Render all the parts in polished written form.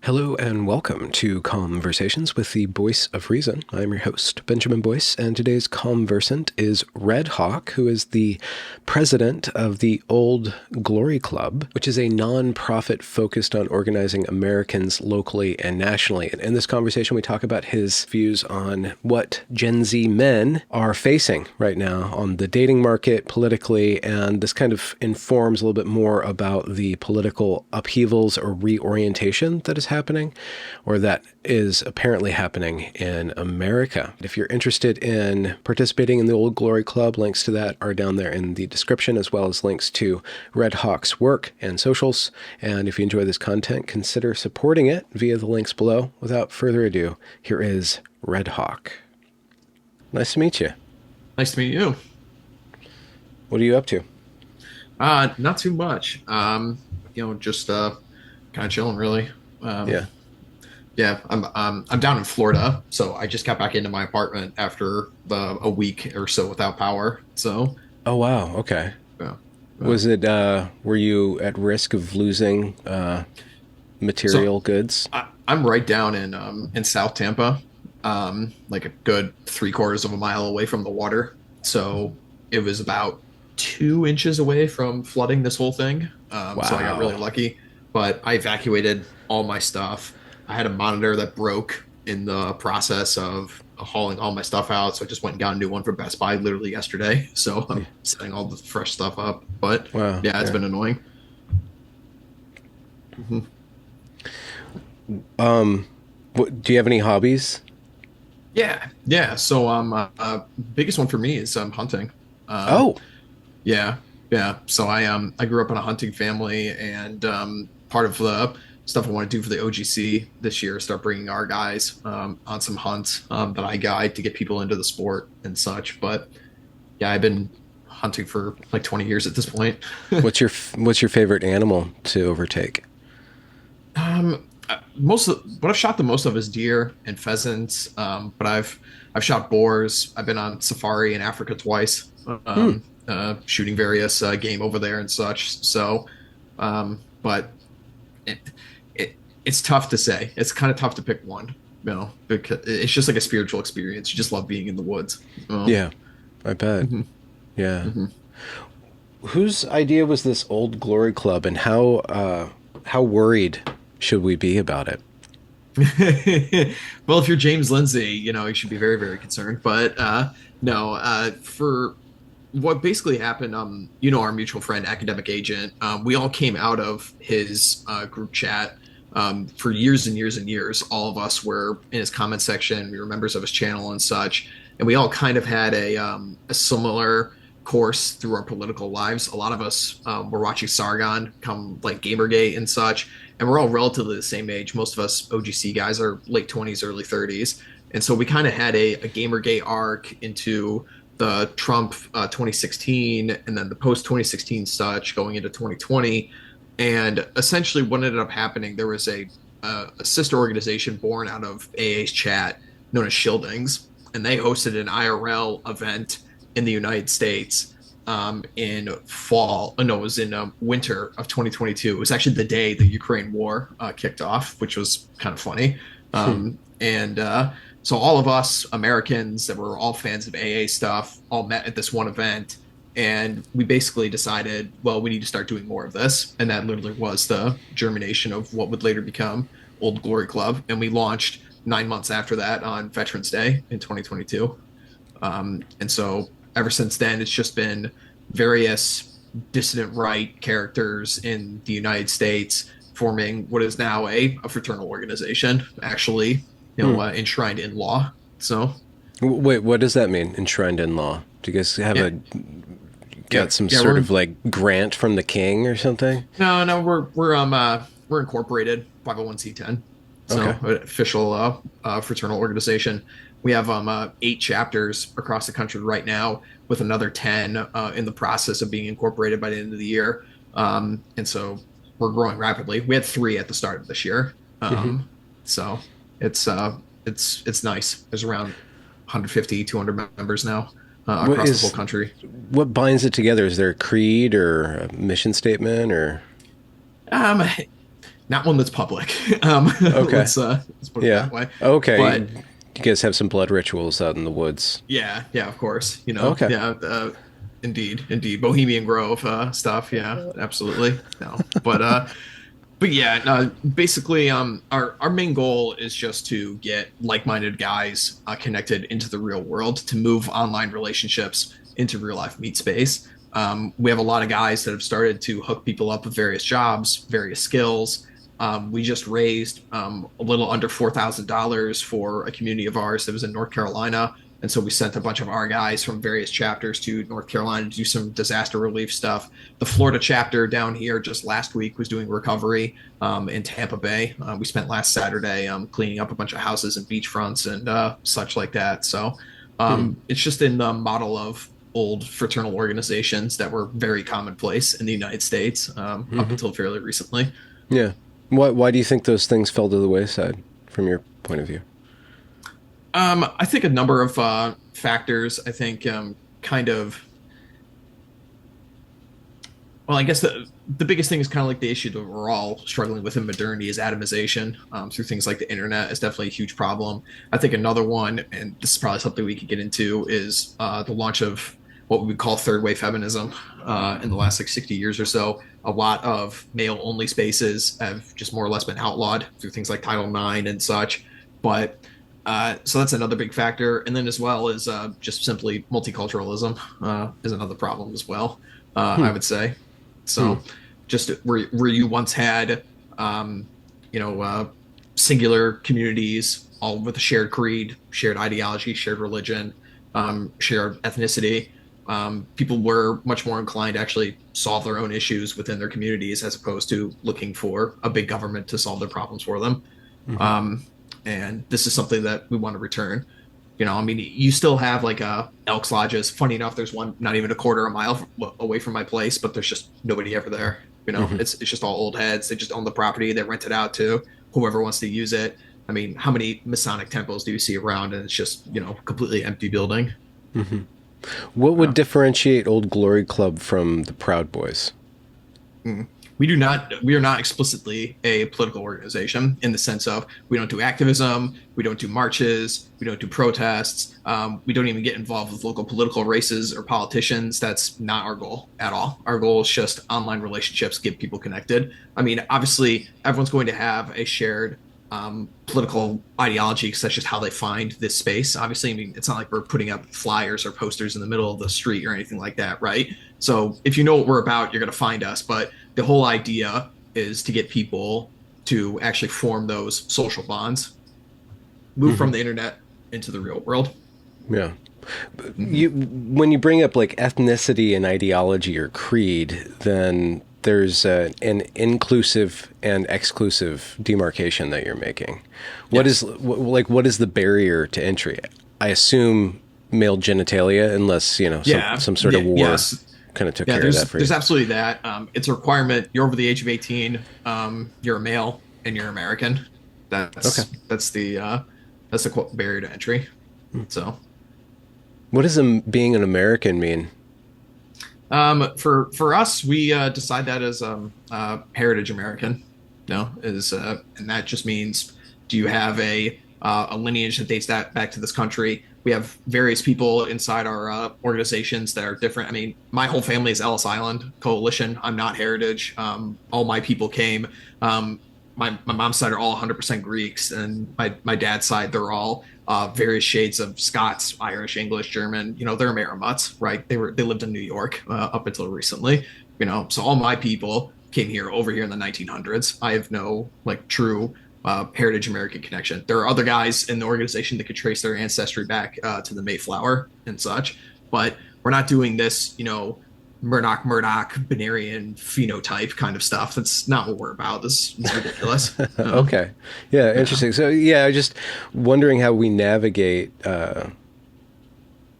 Hello and welcome to Conversations with the Voice of Reason. I'm your host, Benjamin Boyce, and today's conversant is Redhawk, who is the president of the Old Glory Club, which is a non-profit focused on organizing Americans locally and nationally. And in this conversation, we talk about his views on what Gen Z men are facing right now on the dating market, politically, and this kind of informs a little bit more about the political upheavals or reorientation that is happening, or that is apparently happening in America. If you're interested in participating in the Old Glory Club, links to that are down there in the description, as well as links to Redhawk's work and socials. And if you enjoy this content, consider supporting it via the links below. Without further ado, here is Redhawk. Nice to meet you. Nice to meet you. What are you up to? Not too much. Just kind of chilling, really. Yeah. Yeah, I'm down in Florida, so I just got back into my apartment after a week or so without power. So, Oh, wow. Okay. yeah. Was it, were you at risk of losing So material goods? I'm right down in South Tampa, like a good 3/4 of a mile away from the water. So it was about 2 inches away from flooding this whole thing. So I got really Wow. lucky, but I evacuated all my stuff. I had a monitor that broke in the process of hauling all my stuff out. So I just went and got a new one from Best Buy literally yesterday. So I'm setting all the fresh stuff up. But Wow. yeah, it's Yeah. been annoying. Mhm. Do you have any hobbies? Yeah, yeah. So biggest one for me is hunting. Um, Oh, yeah, yeah. So I grew up in a hunting family, and part of the stuff I want to do for the OGC this year is start bringing our guys on some hunts that I guide to get people into the sport and such. But yeah, I've been hunting for like 20 years at this point. what's your favorite animal to overtake? Most of what I've shot the most of is deer and pheasants. But I've shot boars. I've been on safari in Africa twice, Hmm. shooting various game over there and such. So, but it, it's tough to say. It's kind of tough to pick one, because it's just like a spiritual experience. You just love being in the woods. Yeah, I bet. Mhm, Yeah. mhm. Whose idea was this Old Glory Club, and how worried should we be about it? Well, if you're James Lindsay, you should be very, very concerned. But no, for what basically happened, our mutual friend, academic agent, we all came out of his group chat for years and years and years. All of us were in his comment section. We were members of his channel and such, and we all kind of had a similar course through our political lives. A lot of us were watching Sargon come like Gamergate and such, and we're all relatively the same age. Most of us OGC guys are late 20s, early 30s, and so we kind of had a Gamergate arc into the Trump 2016 and then the post 2016 such going into 2020. And essentially, what ended up happening, there was a sister organization born out of AA's chat known as Shieldings, and they hosted an IRL event in the United States in fall. No, it was in winter of 2022. It was actually the day the Ukraine war kicked off, which was kind of funny. Hmm. And So all of us Americans that were all fans of AA stuff all met at this one event, and we basically decided, well, we need to start doing more of this, and that literally was the germination of what would later become Old Glory Club, and we launched 9 months after that on Veterans Day in 2022. And so ever since then, it's just been various dissident right characters in the United States forming what is now a fraternal organization, actually, Hmm. enshrined in law. So, Wait, what does that mean? Enshrined in law? Do you guys have yeah, a yeah, got some yeah. sort of like grant from the king or something? No, we're incorporated 501(c)(10, so Okay. official fraternal organization. We have 8 chapters across the country right now, with another 10 in the process of being incorporated by the end of the year. And so we're growing rapidly. We had 3 at the start of this year, Hmm. so it's it's nice. There's around 150, 200 members now What across the whole is country. what binds it together? Is there a creed or a mission statement or? Um, not one that's public. Okay. Let's put it Yeah. that way. Okay. But You guys have some blood rituals out in the woods. yeah, yeah, of course. Okay. Yeah, indeed, indeed, Bohemian Grove stuff. Yeah, absolutely. No, but yeah, no, basically, our main goal is just to get like-minded guys connected into the real world to move online relationships into real life meet space. We have a lot of guys that have started to hook people up with various jobs, various skills. We just raised a little under $4,000 for a community of ours that was in North Carolina. And so we sent a bunch of our guys from various chapters to North Carolina to do some disaster relief stuff. The Florida chapter down here just last week was doing recovery in Tampa Bay. We spent last Saturday cleaning up a bunch of houses and beachfronts and such like that. So Hmm. it's just in the model of old fraternal organizations that were very commonplace in the United States up Hmm. until fairly recently. Yeah. Why do you think those things fell to the wayside from your point of view? I think a number of factors. I think kind of well, I guess the biggest thing is kind of like the issue that we're all struggling with in modernity is atomization through things like the internet is definitely a huge problem. I think another one, and this is probably something we could get into, is the launch of what we would call third wave feminism in the last like 60 years or so. A lot of male only spaces have just more or less been outlawed through things like Title IX and such. But so that's another big factor. And then as well as just simply multiculturalism is another problem as well, Hmm. I would say. Hmm. So just where you once had, um, you know, singular communities, all with a shared creed, shared ideology, shared religion, shared ethnicity, people were much more inclined to actually solve their own issues within their communities as opposed to looking for a big government to solve their problems for them. Hmm. Um, and this is something that we want to return. I mean, you still have like Elks Lodges. Funny enough, there's one not even a quarter of a mile away from my place, but there's just nobody ever there. Hmm. It's just all old heads. They just own the property. They rent it out to whoever wants to use it. I mean, how many Masonic temples do you see around? And it's just completely empty building. Hmm. What would Uh, differentiate Old Glory Club from the Proud Boys? mm. We are not explicitly a political organization in the sense of we don't do activism, we don't do marches, we don't do protests, we don't even get involved with local political races or politicians. That's not our goal at all. Our goal is just online relationships, get people connected. I mean, obviously everyone's going to have a shared political ideology, such as how they find this space. Obviously, I mean, it's not like we're putting up flyers or posters in the middle of the street or anything like that, right? So if you know what we're about, you're going to find us. But the whole idea is to get people to actually form those social bonds, move Hmm. from the internet into the real world. Yeah. Mm-hmm. When you bring up like ethnicity and ideology or creed, then there's an inclusive and exclusive demarcation that you're making. Yes. What is the barrier to entry? I assume male genitalia, unless Yeah. some sort of Yeah. war Yes. kind of took Yeah. care of that for you. There's absolutely that. It's a requirement. You're over the age of 18. You're a male and you're American. Okay. That's the barrier to entry. So What does being an American mean? for us, we decide that as heritage American. No, is and that just means do you have a lineage that dates that back to this country? We have various people inside our organizations that are different. I mean, my whole family is Ellis Island Coalition. I'm not heritage. All my people came. My mom's side are all 100% Greeks, and my dad's side they're all various shades of Scots, Irish, English, German. They're Marimots, right? They lived in New York up until recently. So all my people came here over here in the 1900s. I have no like true heritage American connection. There are other guys in the organization that could trace their ancestry back to the Mayflower and such, but we're not doing this, Murdoch binarian phenotype kind of stuff. That's not what we're about. This is ridiculous. Okay. Yeah, Yeah. interesting. So yeah, I just wondering how we navigate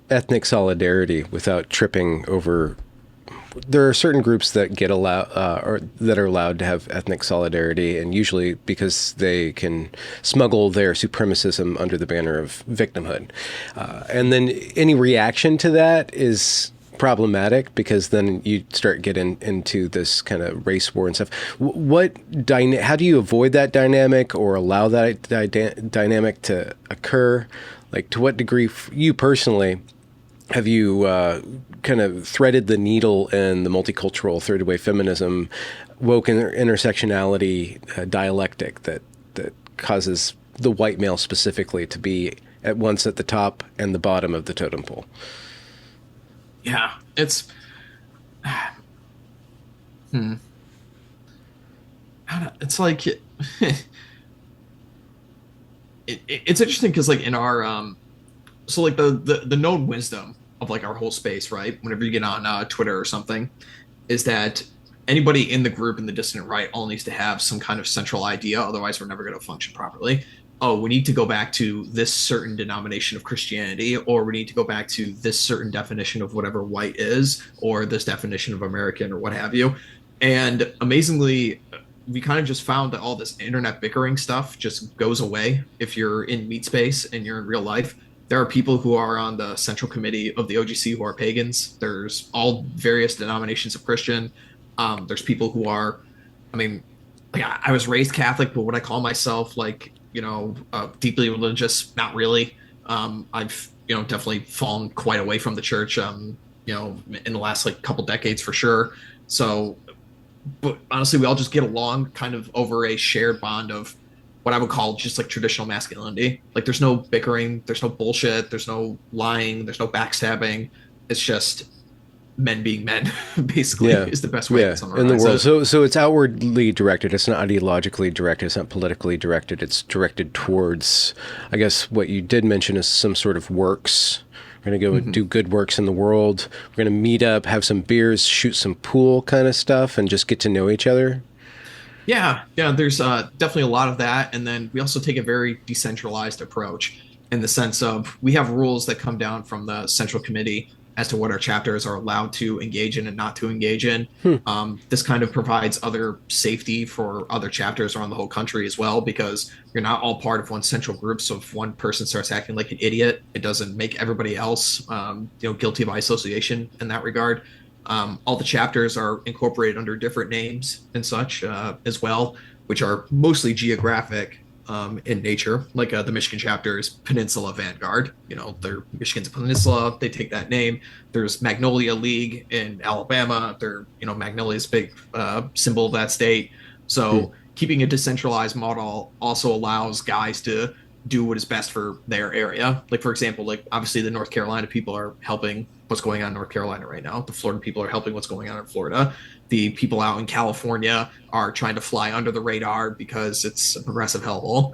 ethnic solidarity without tripping over. There are certain groups that get allowed or that are allowed to have ethnic solidarity, and usually because they can smuggle their supremacism under the banner of victimhood. And then any reaction to that is problematic because then you start getting into this kind of race war and stuff. How do you avoid that dynamic or allow that dynamic to occur? Like, to what degree, you personally, have you kind of threaded the needle in the multicultural third wave feminism, woke intersectionality dialectic that causes the white male specifically to be at once at the top and the bottom of the totem pole? Yeah, it's hmm. It's like it's interesting because like in our so like the known wisdom of like our whole space, right? Whenever you get on Twitter or something, is that anybody in the group in the dissident right all needs to have some kind of central idea, otherwise we're never going to function properly. Oh, we need to go back to this certain denomination of Christianity, or we need to go back to this certain definition of whatever white is, or this definition of American, or what have you. And amazingly, we kind of just found that all this internet bickering stuff just goes away if you're in meat space and you're in real life. There are people who are on the central committee of the OGC who are pagans. There's all various denominations of Christian. There's people who are, I mean, like I was raised Catholic, but would I call myself like, deeply religious? Not really. I've, definitely fallen quite away from the church, in the last like couple decades for sure. So, but honestly, we all just get along kind of over a shared bond of what I would call just like traditional masculinity. Like there's no bickering, there's no bullshit, there's no lying, there's no backstabbing. It's just men being men, basically, is the best way to summarize in the world. it. So it's outwardly directed. It's not ideologically directed. It's not politically directed. It's directed towards, I guess, what you did mention is some sort of works. We're going to go and do good works in the world. We're going to meet up, have some beers, shoot some pool kind of stuff, and just get to know each other. Yeah, there's definitely a lot of that. And then we also take a very decentralized approach in the sense of we have rules that come down from the central committee as to what our chapters are allowed to engage in and not to engage in. This kind of provides other safety for other chapters around the whole country as well, because you're not all part of one central group. So if one person starts acting like an idiot, it doesn't make everybody else, guilty by association in that regard. All the chapters are incorporated under different names and such as well, which are mostly geographic in nature. Like the Michigan chapter is Peninsula Vanguard. They're Michigan's a peninsula. They take that name. There's Magnolia League in Alabama. They're, Magnolia's big symbol of that state. So keeping a decentralized model also allows guys to do what is best for their area. Like, for example, like obviously the North Carolina people are helping what's going on in North Carolina right now. The Florida people are helping what's going on in Florida. The people out in California are trying to fly under the radar because it's a progressive hellhole.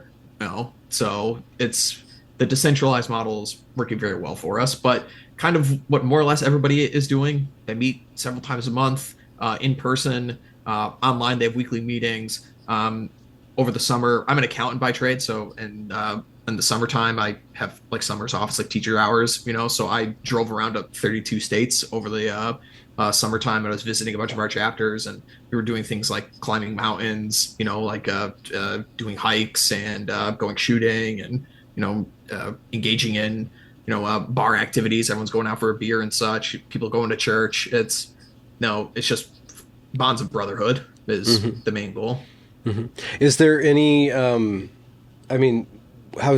So it's the decentralized model is working very well for us. But kind of what more or less everybody is doing, they meet several times a month, in person, online. They have weekly meetings. Over the summer, I'm an accountant by trade, so in the summertime I have like summers off. It's like teacher hours, so I drove around to 32 states over the summertime, and I was visiting a bunch of our chapters, and we were doing things like climbing mountains, like doing hikes and going shooting, and engaging in bar activities. Everyone's going out for a beer and such. People going to church. It's just bonds of brotherhood is the main goal. Is there any, how's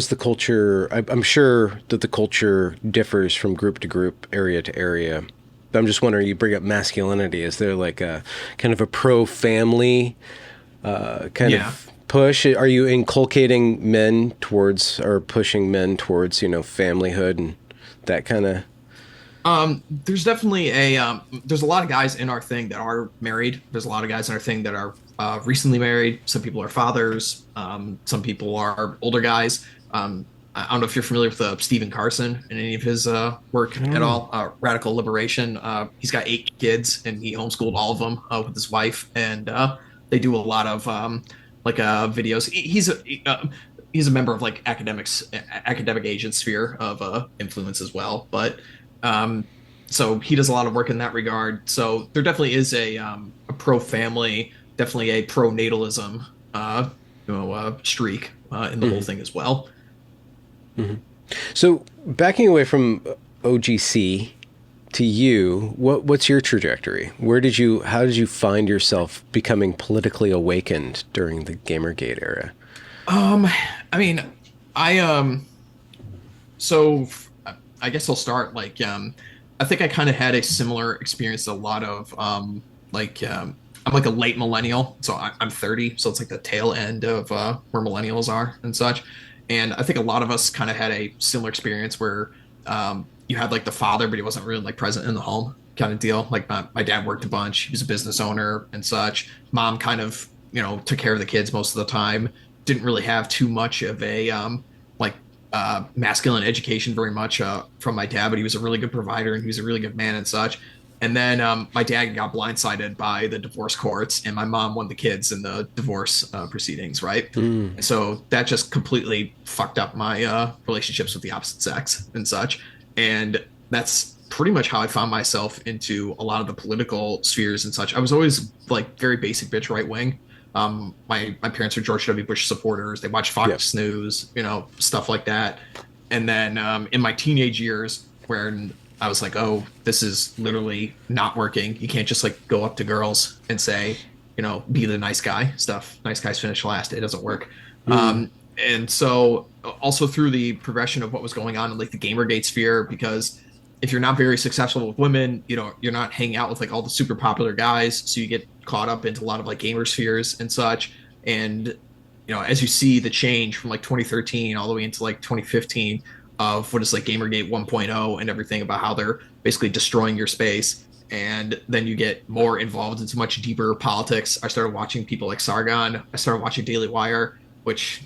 the culture? I'm sure that the culture differs from group to group, area to area. But I'm just wondering, you bring up masculinity. Is there like a kind of a pro-family kind of push? Are you inculcating men towards, or pushing men towards, familyhood and that kind of? There's definitely there's a lot of guys in our thing that are married. There's a lot of guys in our thing that are recently married. Some people are fathers. Some people are older guys. I don't know if you're familiar with Stephen Carson and any of his work at all. Radical Liberation. He's got 8 kids, and he homeschooled all of them with his wife. And they do a lot of videos. He's a member of like academic agent sphere of influence as well. But so he does a lot of work in that regard. So there definitely is a pro-family, definitely a pro-natalism streak in the whole thing as well. So backing away from OGC, to you, what's your trajectory? How did you find yourself becoming politically awakened during the Gamergate era? Um, I mean, I so I guess I'll start I think I kind of had a similar experience to a lot of I'm like a late millennial, so I'm 30, so it's like the tail end of where millennials are and such. And I think a lot of us kind of had a similar experience where you had like the father, but he wasn't really like present in the home kind of deal. Like my dad worked a bunch, he was a business owner and such. Mom kind of, took care of the kids most of the time. Didn't really have too much of a like masculine education very much from my dad, but he was a really good provider and he was a really good man and such. And then my dad got blindsided by the divorce courts, and my mom won the kids in the divorce proceedings, right? Mm. And so that just completely fucked up my relationships with the opposite sex and such. And that's pretty much how I found myself into a lot of the political spheres and such. I was always like very basic bitch right wing. My parents are George W. Bush supporters. They watch Fox News, stuff like that. And then in my teenage years, where I was like, oh, this is literally not working. You can't just like go up to girls and say, be the nice guy stuff. Nice guys finish last. It doesn't work. Mm. And so also through the progression of what was going on in like the Gamergate sphere, because if you're not very successful with women, you're not hanging out with like all the super popular guys. So you get caught up into a lot of like gamer spheres and such. And, as you see the change from like 2013 all the way into like 2015 of what is like Gamergate 1.0 and everything about how they're basically destroying your space. And then you get more involved into much deeper politics. I started watching people like Sargon. I started watching Daily Wire, which,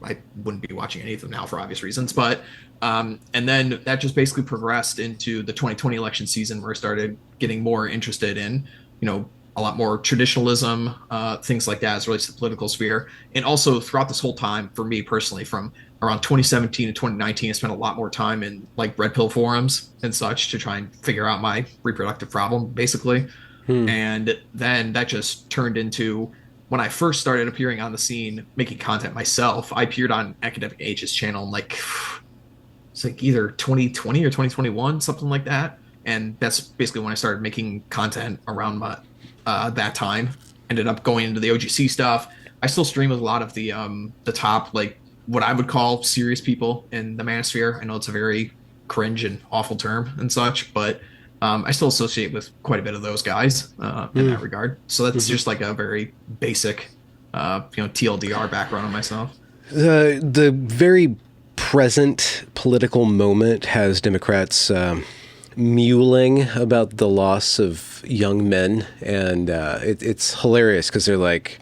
I wouldn't be watching any of them now for obvious reasons. But and then that just basically progressed into the 2020 election season where I started getting more interested in, a lot more traditionalism, things like that as it relates to the political sphere. And also throughout this whole time, for me personally, from around 2017 to 2019, I spent a lot more time in like red pill forums and such to try and figure out my reproductive problem, basically. Hmm. And then that just turned into when I first started appearing on the scene, making content myself. I appeared on Academic Age's channel in like it's like either 2020 or 2021, something like that. And that's basically when I started making content around that time. Ended up going into the OGC stuff. I still stream with a lot of the top like what I would call serious people in the manosphere. I know it's a very cringe and awful term and such, but I still associate with quite a bit of those guys in Mm. that regard. So that's Hmm. just like a very basic, TLDR background on myself. The very present political moment has Democrats mewling about the loss of young men, and it's hilarious because they're like,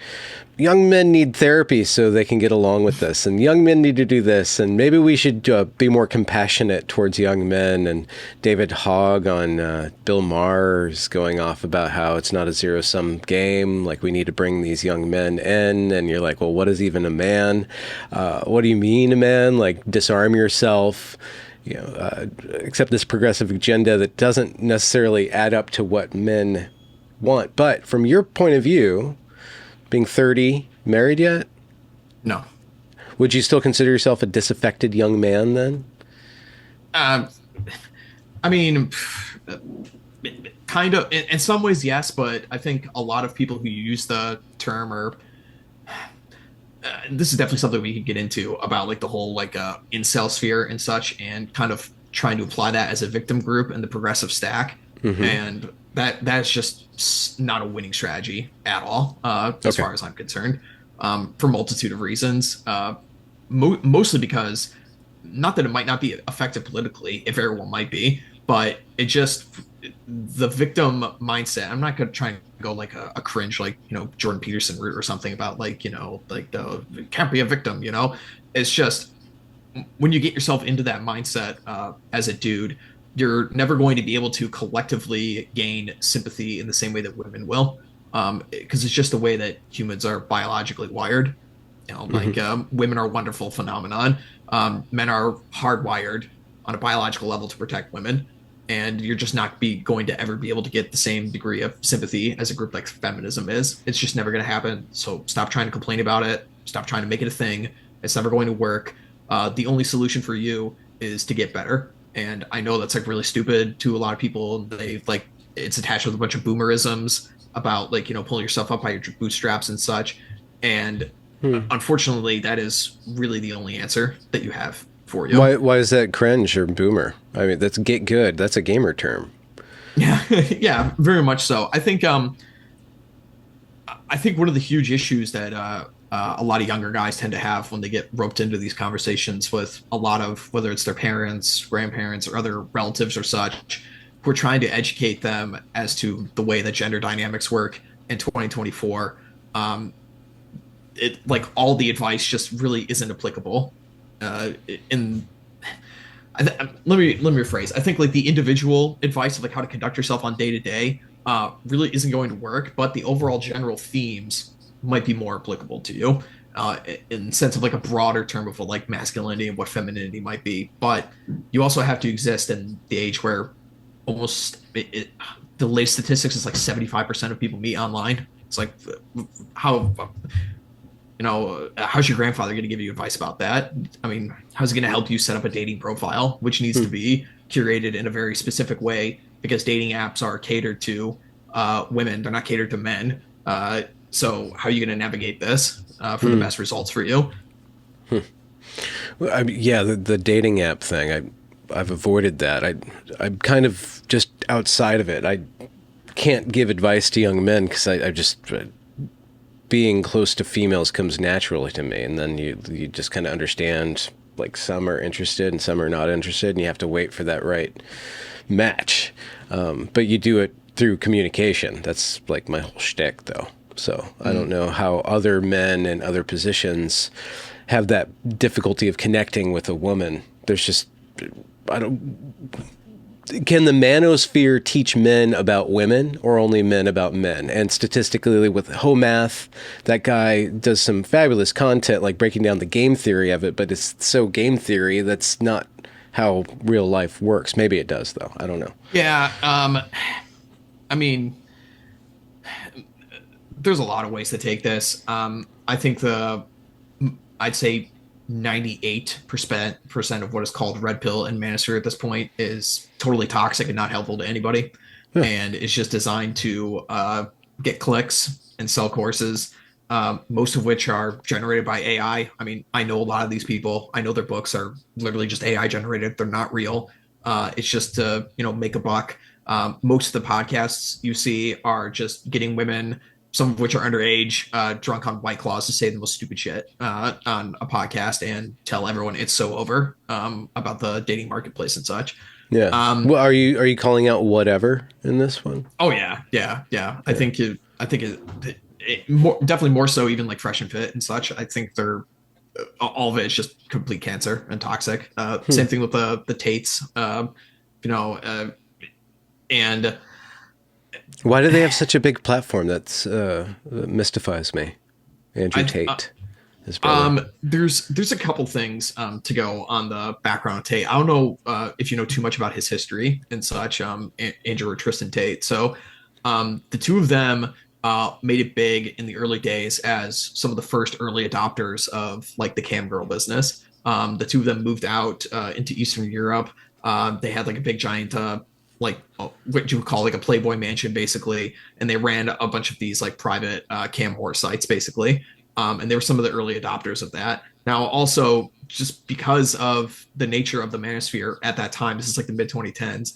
young men need therapy so they can get along with this, and young men need to do this, and maybe we should be more compassionate towards young men. And David Hogg on Bill Maher is going off about how it's not a zero-sum game, like we need to bring these young men in. And you're like, well, what is even a man? What do you mean a man? Like, disarm yourself. Accept this progressive agenda that doesn't necessarily add up to what men want. But from your point of view, being 30, married yet? No. Would you still consider yourself a disaffected young man then? Um, I mean, kind of in some ways, yes, but I think a lot of people who use the term are. This is definitely something we could get into about like the whole like incel sphere and such, and kind of trying to apply that as a victim group in the progressive stack, Mm-hmm. and that's just not a winning strategy at all, as Okay. far as I'm concerned, for a multitude of reasons. Mostly because not that it might not be effective politically, if everyone might be, but it just the victim mindset. I'm not gonna try and go like a cringe like Jordan Peterson route or something about like like the can't be a victim. It's just when you get yourself into that mindset as a dude, you're never going to be able to collectively gain sympathy in the same way that women will, because it's just the way that humans are biologically wired. Mm-hmm. Women are a wonderful phenomenon. Men are hardwired on a biological level to protect women, and you're just not going to ever be able to get the same degree of sympathy as a group like feminism is. It's just never going to happen. So stop trying to complain about it. Stop trying to make it a thing. It's never going to work. The only solution for you is to get better And I know that's like really stupid to a lot of people. They like it's attached with a bunch of boomerisms about like, pulling yourself up by your bootstraps and such. And Hmm. unfortunately, that is really the only answer that you have for you. Why is that cringe or boomer? I mean, that's get good. That's a gamer term. Yeah, yeah, very much so. I think one of the huge issues that a lot of younger guys tend to have when they get roped into these conversations with a lot of whether it's their parents, grandparents, or other relatives or such, we're trying to educate them as to the way that gender dynamics work in 2024. Um, it like all the advice just really isn't applicable. In let me rephrase. I think like the individual advice of like how to conduct yourself on day to day really isn't going to work, but the overall general themes might be more applicable to you in the sense of like a broader term of what like masculinity and what femininity might be. But you also have to exist in the age where the latest statistics is like 75% of people meet online. It's like how how's your grandfather going to give you advice about that? I mean, how's he going to help you set up a dating profile, which needs to Hmm. be curated in a very specific way because dating apps are catered to women, they're not catered to men. So, how are you going to navigate this for the Hmm. best results for you? Well, yeah, the dating app thing. I've avoided that. I'm kind of just outside of it. I can't give advice to young men because I just being close to females comes naturally to me, and then you just kind of understand like some are interested and some are not interested, and you have to wait for that right match. But you do it through communication. That's like my whole shtick, though. So I don't Mm. know how other men in other positions have that difficulty of connecting with a woman. There's just I don't. Can the manosphere teach men about women or only men about men? And statistically, with Homath, that guy does some fabulous content, like breaking down the game theory of it, but it's so game theory that's not how real life works. Maybe it does, though. I don't know. Yeah, I mean, there's a lot of ways to take this. I think I'd say 98% of what is called red pill and manosphere at this point is totally toxic and not helpful to anybody. Huh. And it's just designed to get clicks and sell courses, most of which are generated by AI. I mean, I know a lot of these people. I know their books are literally just AI generated. They're not real. It's just to, make a buck. Most of the podcasts you see are just getting women, some of which are underage, drunk on White Claws to say the most stupid shit on a podcast and tell everyone it's so over about the dating marketplace and such. Yeah. Um, Well, are you calling out whatever in this one? oh yeah, yeah, yeah. I Yeah. think more, definitely more so even like Fresh and Fit and such. I think they're all of it is just complete cancer and toxic. Hmm. Same thing with the Tates, you know, uh, and Why do they have such a big platform? That mystifies me. Andrew I Tate, his brother. there's a couple things to go on the background of Tate. I don't know if you know too much about his history and such, Andrew or Tristan Tate. So the two of them made it big in the early days as some of the first early adopters of like the cam girl business. The two of them moved out into Eastern Europe. They had like a big giant like what you would call like a Playboy mansion basically, and they ran a bunch of these like private cam whore sites basically. And they were some of the early adopters of that. Now, also, just because of the nature of the manosphere at that time, this is like the mid 2010s,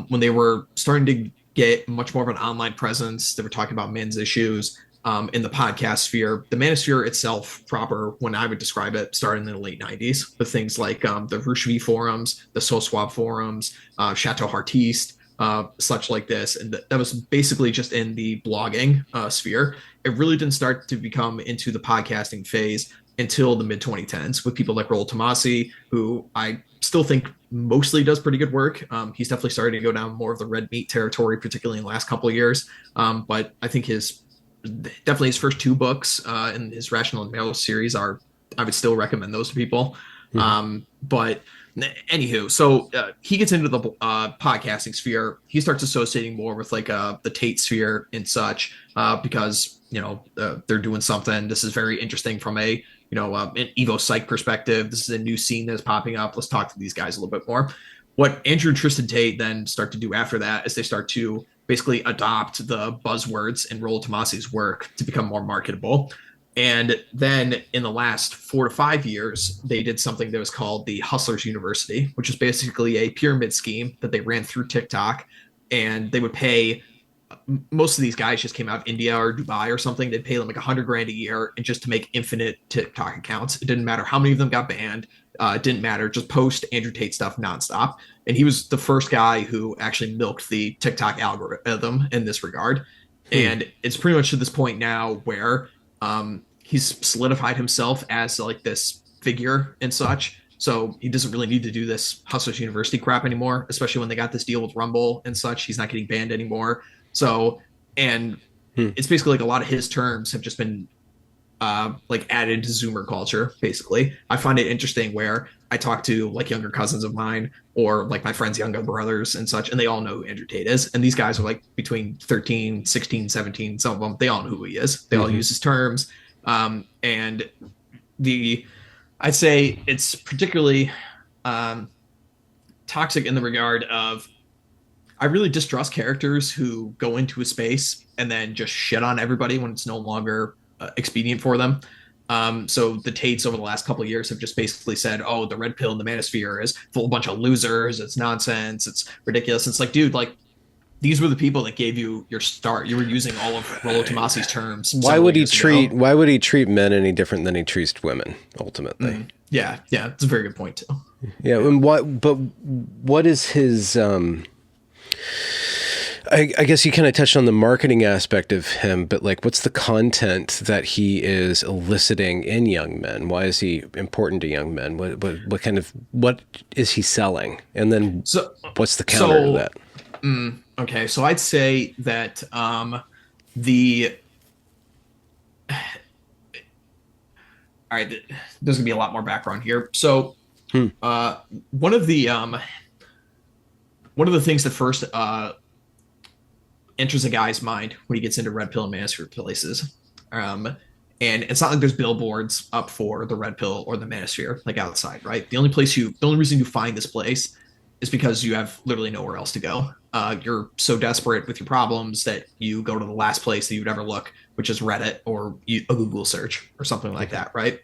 when they were starting to get much more of an online presence, they were talking about men's issues in the podcast sphere. The manosphere itself, proper, when I would describe it, started in the late 90s with things like the Rushvi forums, the SoSwap forums, Chateau Hartiste, such like this. And that was basically just in the blogging sphere. It really didn't start to become into the podcasting phase until the mid 2010s with people like Roll Tomasi, who I still think mostly does pretty good work. He's definitely starting to go down more of the red meat territory, particularly in the last couple of years. But I think definitely his first two books in his Rational and Male series are, I would still recommend those to people. Mhm. But anywho, so he gets into the podcasting sphere. He starts associating more with like the Tate sphere and such because they're doing something. This is very interesting from a an Evo Psych perspective. This is a new scene that's popping up. Let's talk to these guys a little bit more. what Andrew and Tristan Tate then start to do after that is they start to basically adopt the buzzwords in Rollo Tomasi's work to become more marketable. And then in the last 4 to 5 years, they did something that was called the Hustlers University, which is basically a pyramid scheme that they ran through TikTok. And they would pay, most of these guys just came out of India or Dubai or something. They'd pay them like 100 grand a year and just to make infinite TikTok accounts. It didn't matter how many of them got banned. It didn't matter. Just post Andrew Tate stuff nonstop. And he was the first guy who actually milked the TikTok algorithm in this regard. And it's pretty much to this point now where he's solidified himself as like this figure and such. So he doesn't really need to do this Hustlers University crap anymore, especially when they got this deal with Rumble and such. He's not getting banned anymore. So, and it's basically like a lot of his terms have just been like added to Zoomer culture, basically. I find it interesting where I talk to like younger cousins of mine or like my friends' younger brothers and such, and they all know who Andrew Tate is. And these guys are like between 13, 16, 17, some of them, they all know who he is. They all use his terms. And I'd say it's particularly toxic in the regard of I really distrust characters who go into a space and then just shit on everybody when it's no longer expedient for them. So the Tates over the last couple of years have just basically said, oh, the red pill in the manosphere is full of a bunch of losers. It's nonsense. It's ridiculous. It's like, dude, like these were the people that gave you your start. You were using all of Rollo Tomasi's terms. Why would he treat men any different than he treats women ultimately? Yeah. It's a very good point too. Yeah. And what is his, I guess you kind of touched on the marketing aspect of him, but like, what's the content that he is eliciting in young men? Why is he important to young men? What is he selling? And then what's the counter to that? Okay. So I'd say that, all right, there's gonna be a lot more background here. So, one of the things that first, enters a guy's mind when he gets into red pill and manosphere places. And it's not like there's billboards up for the red pill or the manosphere, like outside, right? The only reason you find this place is because you have literally nowhere else to go. You're so desperate with your problems that you go to the last place that you would ever look, which is Reddit or a Google search or something like that, right?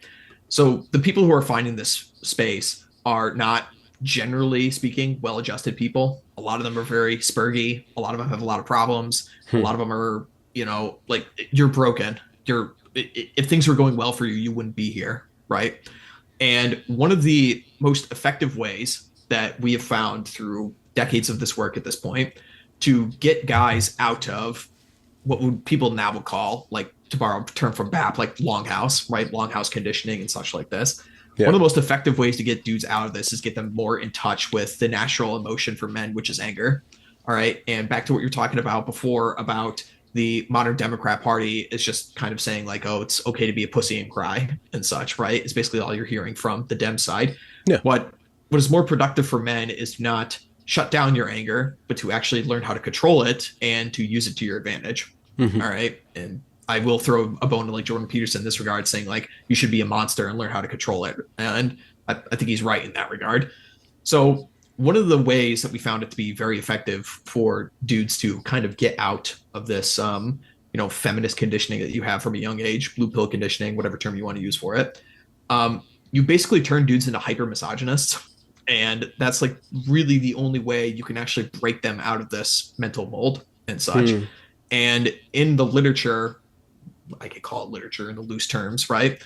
So the people who are finding this space are not, generally speaking, well-adjusted people. A lot of them are very spurgy. A lot of them have a lot of problems. A lot of them are, like you're broken. If things were going well for you, you wouldn't be here, right? And one of the most effective ways that we have found through decades of this work at this point to get guys out of what people now would call, like, to borrow a term from BAP, like longhouse, right? Longhouse conditioning and such like this. Yeah. One of the most effective ways to get dudes out of this is get them more in touch with the natural emotion for men, which is anger. All right. And back to what you're talking about before about the modern Democrat Party is just kind of saying like, oh, it's okay to be a pussy and cry and such, right? It's basically all you're hearing from the Dem side. Yeah. What is more productive for men is to not shut down your anger, but to actually learn how to control it and to use it to your advantage. All right. And I will throw a bone to like Jordan Peterson in this regard, saying like you should be a monster and learn how to control it. And I think he's right in that regard. So one of the ways that we found it to be very effective for dudes to kind of get out of this, feminist conditioning that you have from a young age, blue pill conditioning, whatever term you want to use for it. You basically turn dudes into hyper misogynists. And that's like really the only way you can actually break them out of this mental mold and such. And in the literature, I could call it literature in the loose terms, right?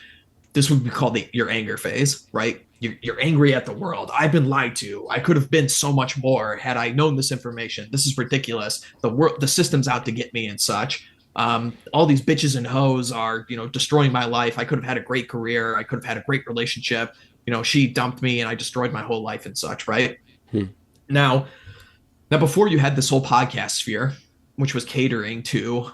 This would be called your anger phase, right? You're angry at the world. I've been lied to. I could have been so much more had I known this information. This is ridiculous. The system's out to get me and such. All these bitches and hoes are, destroying my life. I could have had a great career. I could have had a great relationship. She dumped me and I destroyed my whole life and such, right? Now before you had this whole podcast sphere, which was catering to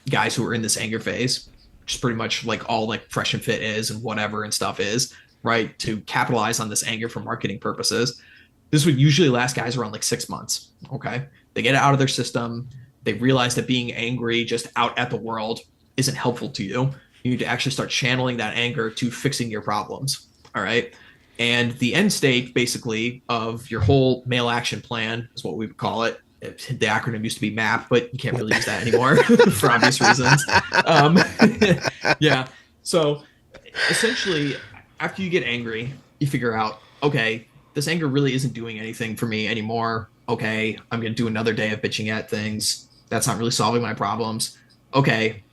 guys who were in this anger phase, which is pretty much like all like Fresh and Fit is and whatever and stuff is, right? To capitalize on this anger for marketing purposes. This would usually last guys around like 6 months. Okay. They get it out of their system. They realize that being angry just out at the world isn't helpful to you. You need to actually start channeling that anger to fixing your problems. All right. And the end state, basically, of your whole male action plan is what we would call it. The acronym used to be MAP, but you can't really use that anymore for obvious reasons. Um, yeah. So essentially, after you get angry, you figure out, okay, this anger really isn't doing anything for me anymore. Okay, I'm going to do another day of bitching at things. That's not really solving my problems. Okay,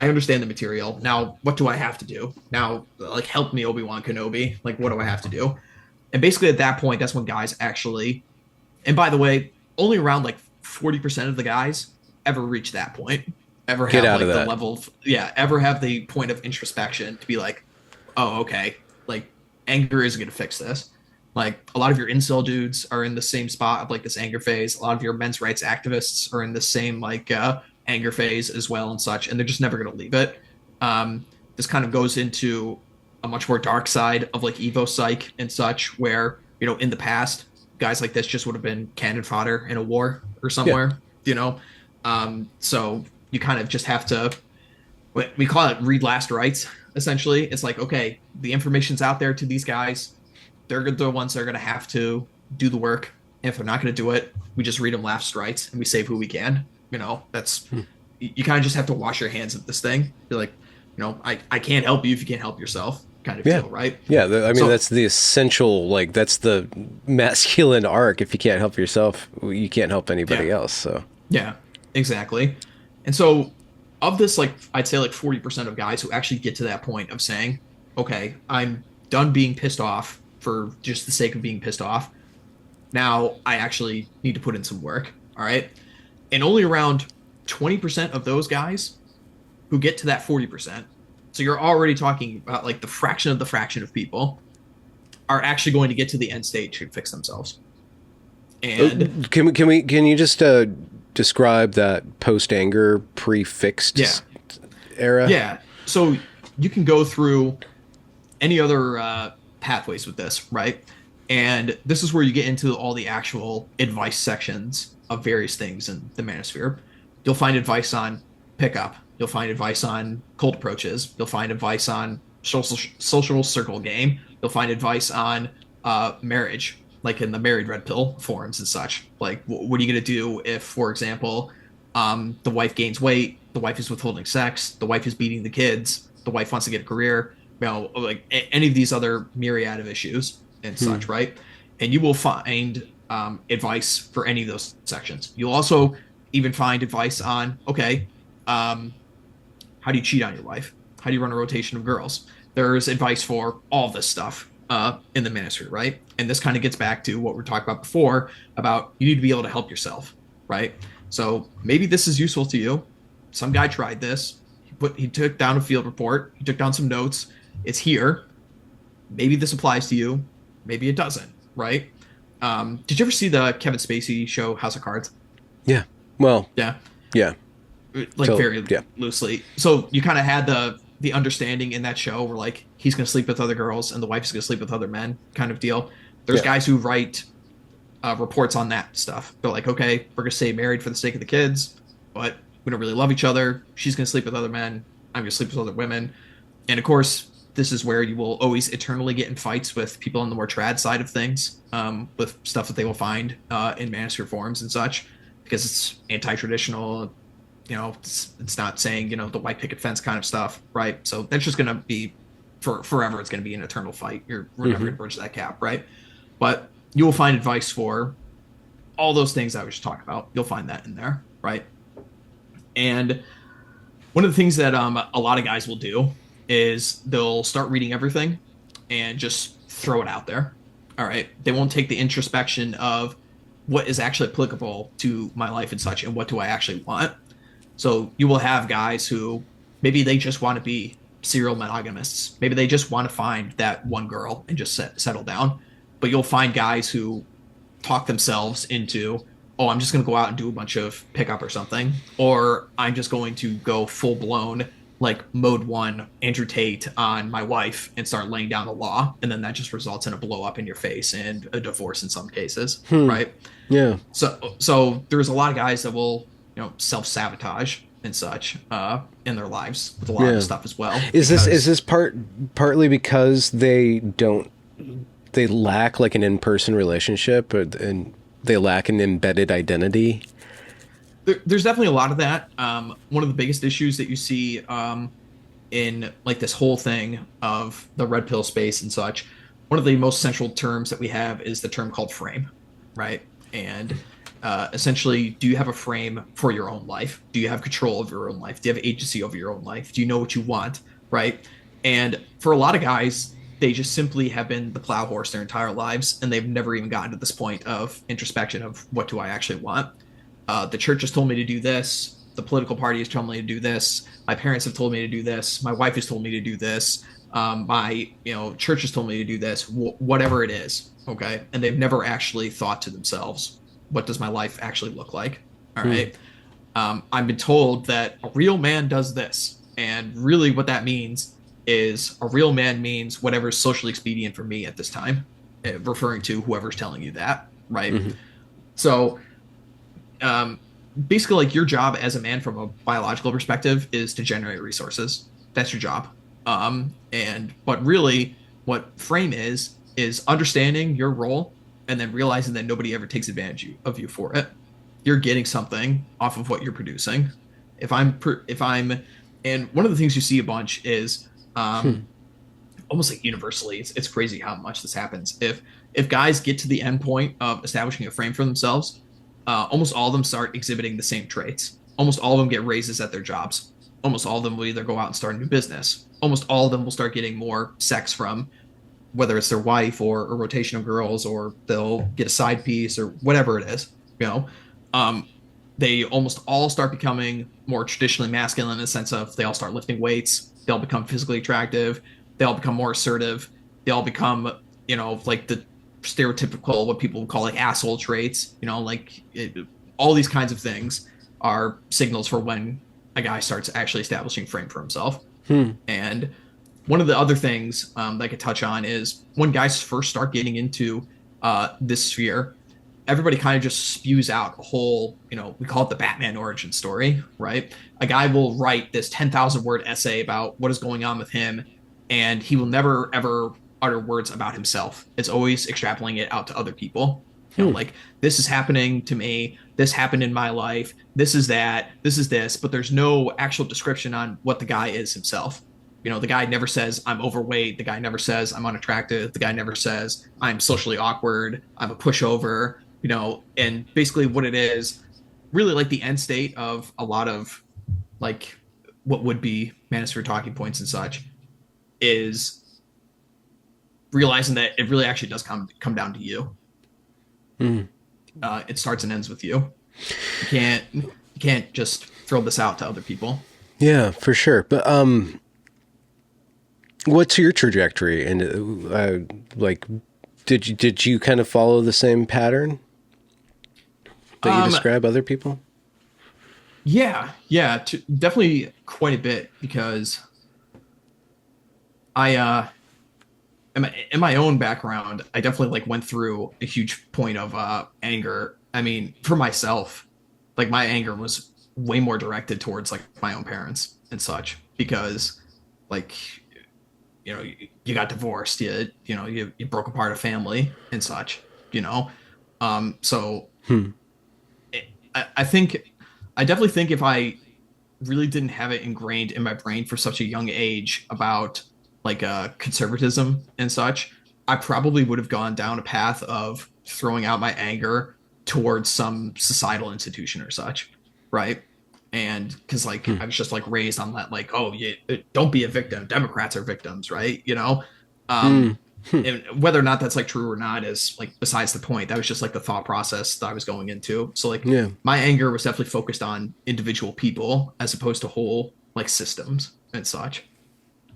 I understand the material. Now, what do I have to do? Now, like, help me, Obi-Wan Kenobi. Like, what do I have to do? And basically, at that point, that's when guys actually, and by the way, only around like 40% of the guys ever reach that point, ever Get have out of like the that. level of, yeah, ever have the point of introspection to be like, oh, okay, like anger isn't going to fix this. Like a lot of your incel dudes are in the same spot of like this anger phase. A lot of your men's rights activists are in the same like anger phase as well and such, and they're just never going to leave it. This kind of goes into a much more dark side of like Evo Psych and such, where in the past guys like this just would have been cannon fodder in a war or Yeah. somewhere. So you kind of just have to, we call it read last rights. Essentially, it's like, okay, the information's out there to these guys. They're the ones that are going to have to do the work. And if they're not going to do it, we just read them last rights and we save who we can. That's, you kind of just have to wash your hands of this thing. You're like, I can't help you if you can't help yourself, kind of Yeah. deal, right? Yeah. I mean, So that's the essential, like, that's the masculine arc. If you can't help yourself, you can't help anybody yeah, else. So, yeah, exactly. And so of this, like, I'd say like 40% of guys who actually get to that point of saying, okay, I'm done being pissed off for just the sake of being pissed off. Now I actually need to put in some work. All right. And only around 20% of those guys who get to that 40%. So you're already talking about like the fraction of people are actually going to get to the end state to fix themselves. And can you just describe that post anger prefixed yeah, era? yeah. So you can go through any other pathways with this, right? And this is where you get into all the actual advice sections of various things in the manosphere. You'll find advice on pickup. You'll find advice on cold approaches. You'll find advice on social circle game. You'll find advice on marriage, like in the married red pill forums and such. Like, what are you going to do if, for example, the wife gains weight, the wife is withholding sex, the wife is beating the kids, the wife wants to get a career, like any of these other myriad of issues and such, right? And you will find advice for any of those sections. You'll also even find advice on, okay, how do you cheat on your wife? How do you run a rotation of girls? There's advice for all this stuff in the ministry, right? And this kind of gets back to what we are talking about before about you need to be able to help yourself, right? So maybe this is useful to you. Some guy tried this. He took down a field report. He took down some notes. It's here. Maybe this applies to you. Maybe it doesn't, right? Did you ever see the Kevin Spacey show House of Cards? Yeah. Well, Yeah. yeah. Like So, very yeah. loosely. So you kind of had the understanding in that show where like he's going to sleep with other girls and the wife is going to sleep with other men kind of deal. There's Yeah. guys who write reports on that stuff. They're like, okay, we're going to stay married for the sake of the kids, but we don't really love each other. She's going to sleep with other men. I'm going to sleep with other women. And of course, this is where you will always eternally get in fights with people on the more trad side of things, with stuff that they will find in manosphere forums and such, because it's anti-traditional. It's not saying the white picket fence kind of stuff, right? So that's just going to be for forever. It's going to be an eternal fight. We're never going to bridge that gap, right? But you will find advice for all those things I was just talking about. You'll find that in there, right? And one of the things that a lot of guys will do is they'll start reading everything and just throw it out there. All right. They won't take the introspection of what is actually applicable to my life and such, and what do I actually want. So you will have guys who maybe they just want to be serial monogamists. Maybe they just want to find that one girl and just settle down. But you'll find guys who talk themselves into, oh, I'm just going to go out and do a bunch of pickup or something, or I'm just going to go full blown like mode one Andrew Tate on my wife and start laying down the law, and then that just results in a blow up in your face and a divorce in some cases, right? Yeah. So there's a lot of guys that will self-sabotage and such in their lives with a lot of stuff as well. Is this partly because they lack like an in-person relationship, and they lack an embedded identity. There's definitely a lot of that. One of the biggest issues that you see in like this whole thing of the red pill space and such, one of the most central terms that we have is the term called frame, right? And essentially, do you have a frame for your own life? Do you have control of your own life? Do you have agency over your own life? Do you know what you want, right? And for a lot of guys, they just simply have been the plow horse their entire lives, and they've never even gotten to this point of introspection of what do I actually want. The church has told me to do this. The political party has told me to do this. My parents have told me to do this. My wife has told me to do this. My church has told me to do this. Whatever it is, okay. And they've never actually thought to themselves, what does my life actually look like? All right. I've been told that a real man does this, and really, what that means is a real man means whatever is socially expedient for me at this time, referring to whoever's telling you that, right? So basically, like, your job as a man from a biological perspective is to generate resources. That's your job. But really what frame is understanding your role and then realizing that nobody ever takes advantage of you for it. You're getting something off of what you're producing. And one of the things you see a bunch is almost like universally, it's crazy how much this happens. If guys get to the end point of establishing a frame for themselves, almost all of them start exhibiting the same traits. Almost all of them get raises at their jobs. Almost all of them will either go out and start a new business. Almost all of them will start getting more sex from, whether it's their wife or a rotation of girls, or they'll get a side piece or whatever it is. They almost all start becoming more traditionally masculine in the sense of they all start lifting weights. They all become physically attractive. They all become more assertive. They all become, like the stereotypical, what people call like asshole traits, all these kinds of things are signals for when a guy starts actually establishing frame for himself. And one of the other things that I could touch on is when guys first start getting into this sphere, everybody kind of just spews out a whole, we call it the Batman origin story, right? A guy will write this 10,000 word essay about what is going on with him, and he will never, ever utter words about himself. It's always extrapolating it out to other people. Like, this is happening to me. This happened in my life. This is that. This is this. But there's no actual description on what the guy is himself. The guy never says I'm overweight. The guy never says I'm unattractive. The guy never says I'm socially awkward. I'm a pushover. And basically what it is, really like the end state of a lot of like what would be manosphere talking points and such, is realizing that it really actually does come down to you. It starts and ends with you. You can't just throw this out to other people. Yeah, for sure. But what's your trajectory? And did you kind of follow the same pattern that you describe other people? Yeah, definitely quite a bit, because I in my own background, I definitely went through a huge point of anger. I mean, for myself, my anger was way more directed towards my own parents and such, because you got divorced, you broke apart a family and such, so I definitely think if I really didn't have it ingrained in my brain for such a young age about conservatism and such, I probably would have gone down a path of throwing out my anger towards some societal institution or such, right? And because I was just raised on that, don't be a victim. Democrats are victims, right? And whether or not that's true or not is besides the point. That was just the thought process that I was going into. So my anger was definitely focused on individual people as opposed to whole systems and such.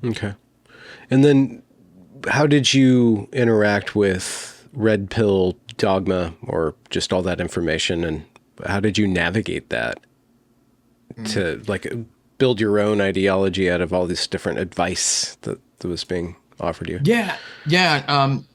Okay. And then how did you interact with red pill dogma, or just all that information, and how did you navigate that to build your own ideology out of all this different advice that was being offered you? Yeah.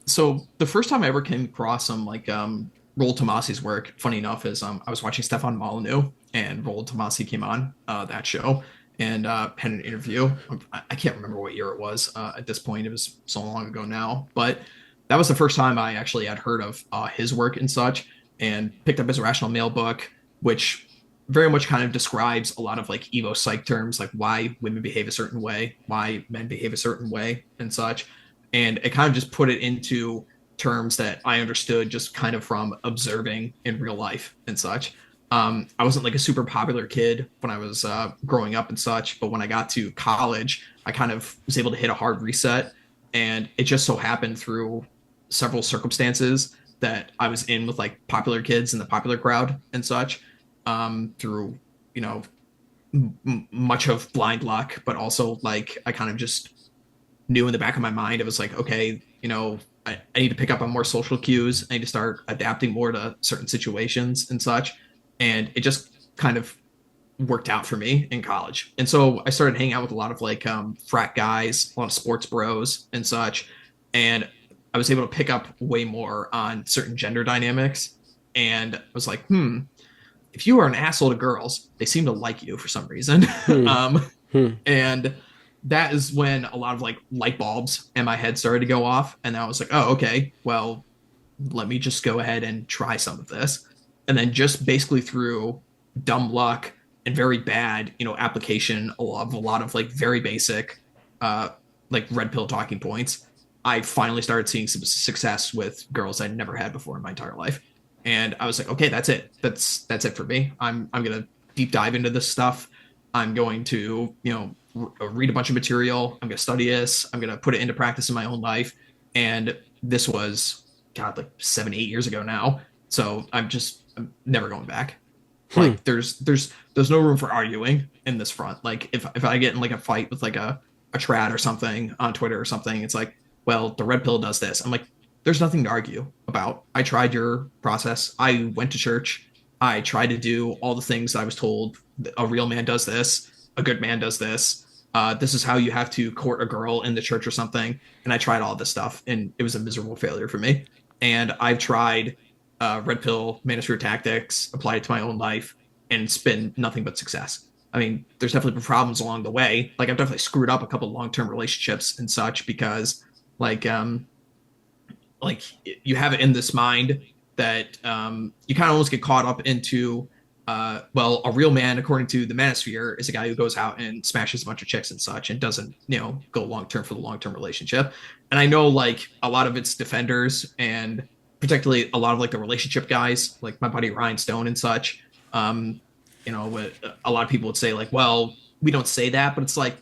So the first time I ever came across some Roland Tomasi's work, funny enough, is I was watching Stefan Molyneux, and Roland Tomasi came on that show and had an interview. I can't remember what year it was at this point. It was so long ago now, but that was the first time I actually had heard of his work and such, and picked up his Rational Male book, which very much kind of describes a lot of like evo psych terms, like why women behave a certain way, why men behave a certain way, and such. And it kind of just put it into terms that I understood just kind of from observing in real life and such. I wasn't like a super popular kid when I was growing up and such, but when I got to college, I kind of was able to hit a hard reset. And it just so happened through several circumstances that I was in with like popular kids in the popular crowd and such, through, you know, much of blind luck, but also like I kind of just knew in the back of my mind, it was like, okay, I need to pick up on more social cues. I need to start adapting more to certain situations and such. And it just kind of worked out for me in college. And so I started hanging out with a lot of like frat guys, a lot of sports bros and such. And I was able to pick up way more on certain gender dynamics. And I was like, if you are an asshole to girls, they seem to like you for some reason. Hmm. And that is when a lot of like light bulbs in my head started to go off. And I was like, oh, okay, well, let me just go ahead and try some of this. And then just basically through dumb luck and very bad, application of a lot of like very basic, like red pill talking points, I finally started seeing some success with girls I'd never had before in my entire life. And I was like, okay, that's it. That's it for me. I'm gonna deep dive into this stuff. I'm going to, read a bunch of material. I'm gonna study this. I'm gonna put it into practice in my own life. And this was, God, like 7, 8 years ago now. So I'm never going back. Like there's no room for arguing in this front. Like if I get in like a fight with like a trad or something on Twitter or something, it's like, well, the red pill does this. I'm like, there's nothing to argue about. I tried your process. I went to church. I tried to do all the things that I was told. A real man does this. A good man does this. This is how you have to court a girl in the church or something. And I tried all this stuff, and it was a miserable failure for me. And I've tried red pill manosphere tactics, applied it to my own life, and it's been nothing but success. I mean, there's definitely been problems along the way. Like I've definitely screwed up a couple long-term relationships and such because like you have it in this mind that you kind of almost get caught up into well, a real man, according to the manosphere, is a guy who goes out and smashes a bunch of chicks and such and doesn't, go long term for the long term relationship. And I know like a lot of its defenders and particularly a lot of like the relationship guys, like my buddy Ryan Stone and such. A lot of people would say like, well, we don't say that, but it's like,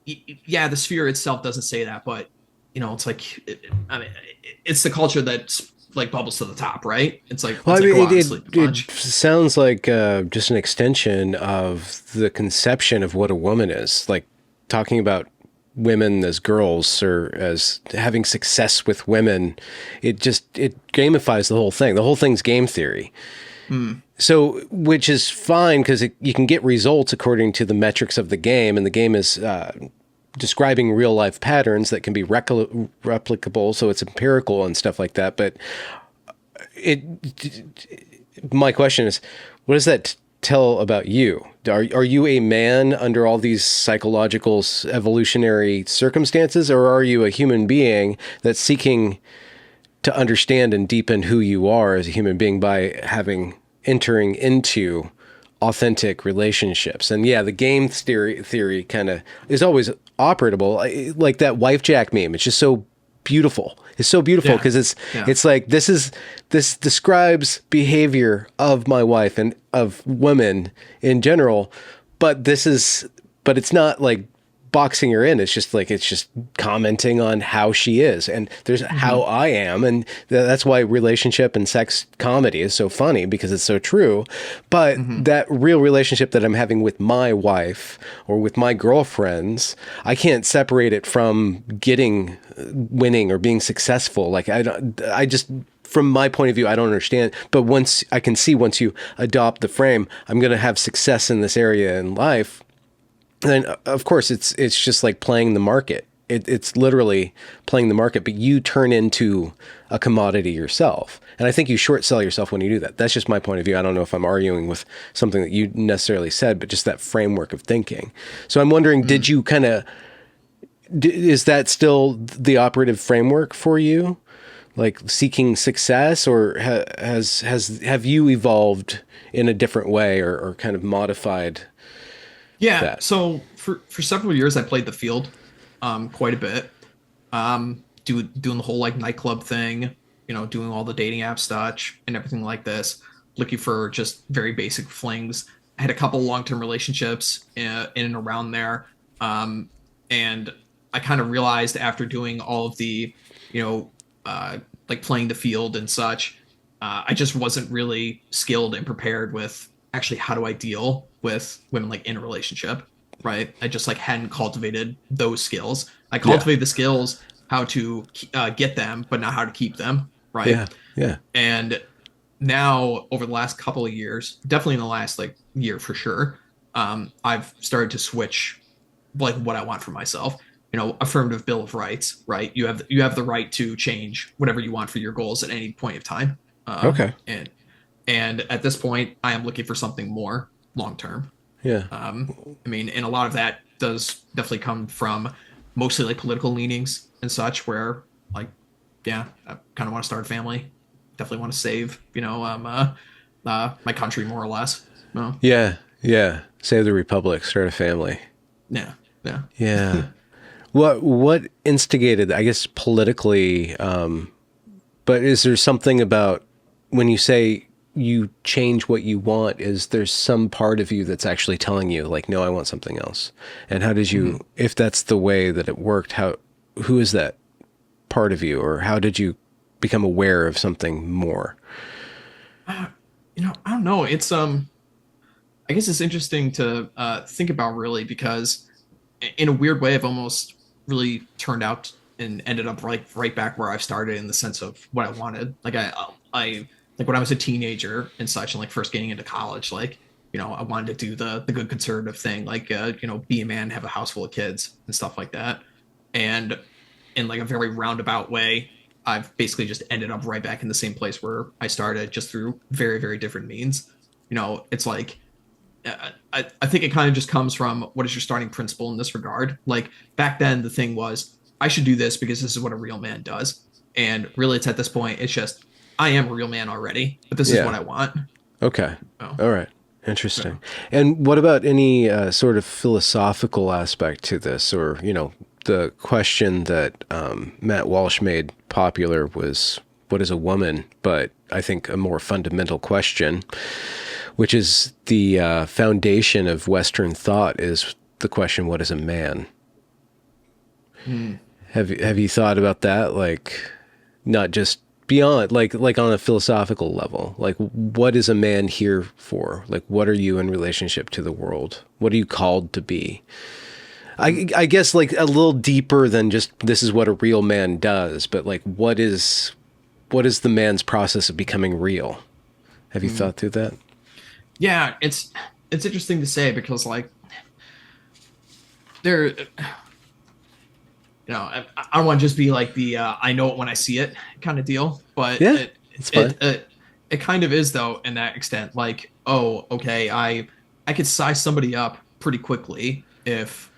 yeah, the sphere itself doesn't say that, but it's like, I mean, it's the culture that's like bubbles to the top, right? It's like, well, it's I like, mean, go out and sleep a bunch. it sounds like just an extension of the conception of what a woman is. Like talking about women as girls or as having success with women, it gamifies the whole thing. The whole thing's game theory. So, which is fine because you can get results according to the metrics of the game, and the game is describing real life patterns that can be replicable, so it's empirical and stuff like that. But my question is, what does that tell about you? Are you a man under all these psychological evolutionary circumstances, or are you a human being that's seeking to understand and deepen who you are as a human being by entering into authentic relationships? And yeah, the game theory kind of is always operable, like that wife jack meme. It's just so beautiful. It's so beautiful because it's like this describes behavior of my wife and of women in general, but it's not like boxing her in. It's just commenting on how she is, and there's how I am, and that's why relationship and sex comedy is so funny because it's so true. But that real relationship that I'm having with my wife or with my girlfriends, I can't separate it from winning or being successful. Like I just from my point of view, I don't understand. But once you adopt the frame, I'm going to have success in this area in life. And then, of course, it's just like playing the market. It's literally playing the market, but you turn into a commodity yourself. And I think you short sell yourself when you do that. That's just my point of view. I don't know if I'm arguing with something that you necessarily said, but just that framework of thinking. So I'm wondering, did you kind of Is that still the operative framework for you? Like seeking success, or have you evolved in a different way, or kind of modified Yeah, that? so for several years I played the field quite a bit. Doing the whole like nightclub thing, doing all the dating app stuff and everything like this, looking for just very basic flings. I had a couple long-term relationships in and around there. Um, and I kind of realized after doing all of the, you know, like playing the field and such, I just wasn't really skilled and prepared with actually how do I deal with women like in a relationship, right? I just like hadn't cultivated those skills. I Yeah, cultivated the skills how to get them, but not how to keep them, yeah, right? yeah. And now over the last couple of years, definitely in the last like year for sure, I've started to switch like what I want for myself. Affirmative Bill of Rights, right? You have the right to change whatever you want for your goals at any point of time. Uh, Okay. and and at this point, I am looking for something more long term. Yeah. I mean, and a lot of that does definitely come from mostly like political leanings and such, where like, yeah, I kind of want to start a family. Definitely want to save, my country more or less. No, Yeah. Yeah. Save the Republic, start a family. yeah, yeah. Yeah. What instigated, I guess, politically, but is there something about when you say you change what you want, is there some part of you that's actually telling you like, no, I want something else? And how did you, Mhm. if that's the way that it worked, who is that part of you, or how did you become aware of something more? Uh, I don't know. I guess it's interesting to think about really because in a weird way, I've almost really turned out and ended up right back where I started in the sense of what I wanted. I like when I was a teenager and such, and like first getting into college, like I wanted to do the good conservative thing, like be a man, have a house full of kids and stuff like that. And in like a very roundabout way, I've basically just ended up right back in the same place where I started, just through very very different means. It's like I think it kind of just comes from what is your starting principle in this regard. Like back then, the thing was, I should do this because this is what a real man does. And really, it's at this point, it's just, I am a real man already, but this is what Yeah. I want. Okay. Oh, All right. yeah. Interesting. And what about any sort of philosophical aspect to this, or the question that Matt Walsh made popular was, "What is a woman?" But I think a more fundamental question, which is the foundation of Western thought, is the question, "What is a man?" Hmm. Have you thought about that? Like, not just beyond, like on a philosophical level, like what is a man here for? Like, what are you in relationship to the world? What are you called to be? I guess like a little deeper than just this is what a real man does, but like what is the man's process of becoming real? Have you Hmm. thought through that? Yeah, it's interesting to say because like there, I don't want to just be like the I know it when I see it kind of deal, but Yeah, it it's fine. it it it kind of is though in that extent. Like, oh, okay, I could size somebody up pretty quickly if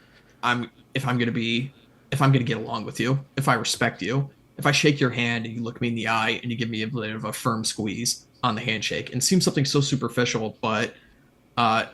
I'm gonna be if I'm gonna get along with you, if I respect you, if I shake your hand and you look me in the eye and you give me a bit of a firm squeeze on the handshake, and it seems something so superficial, but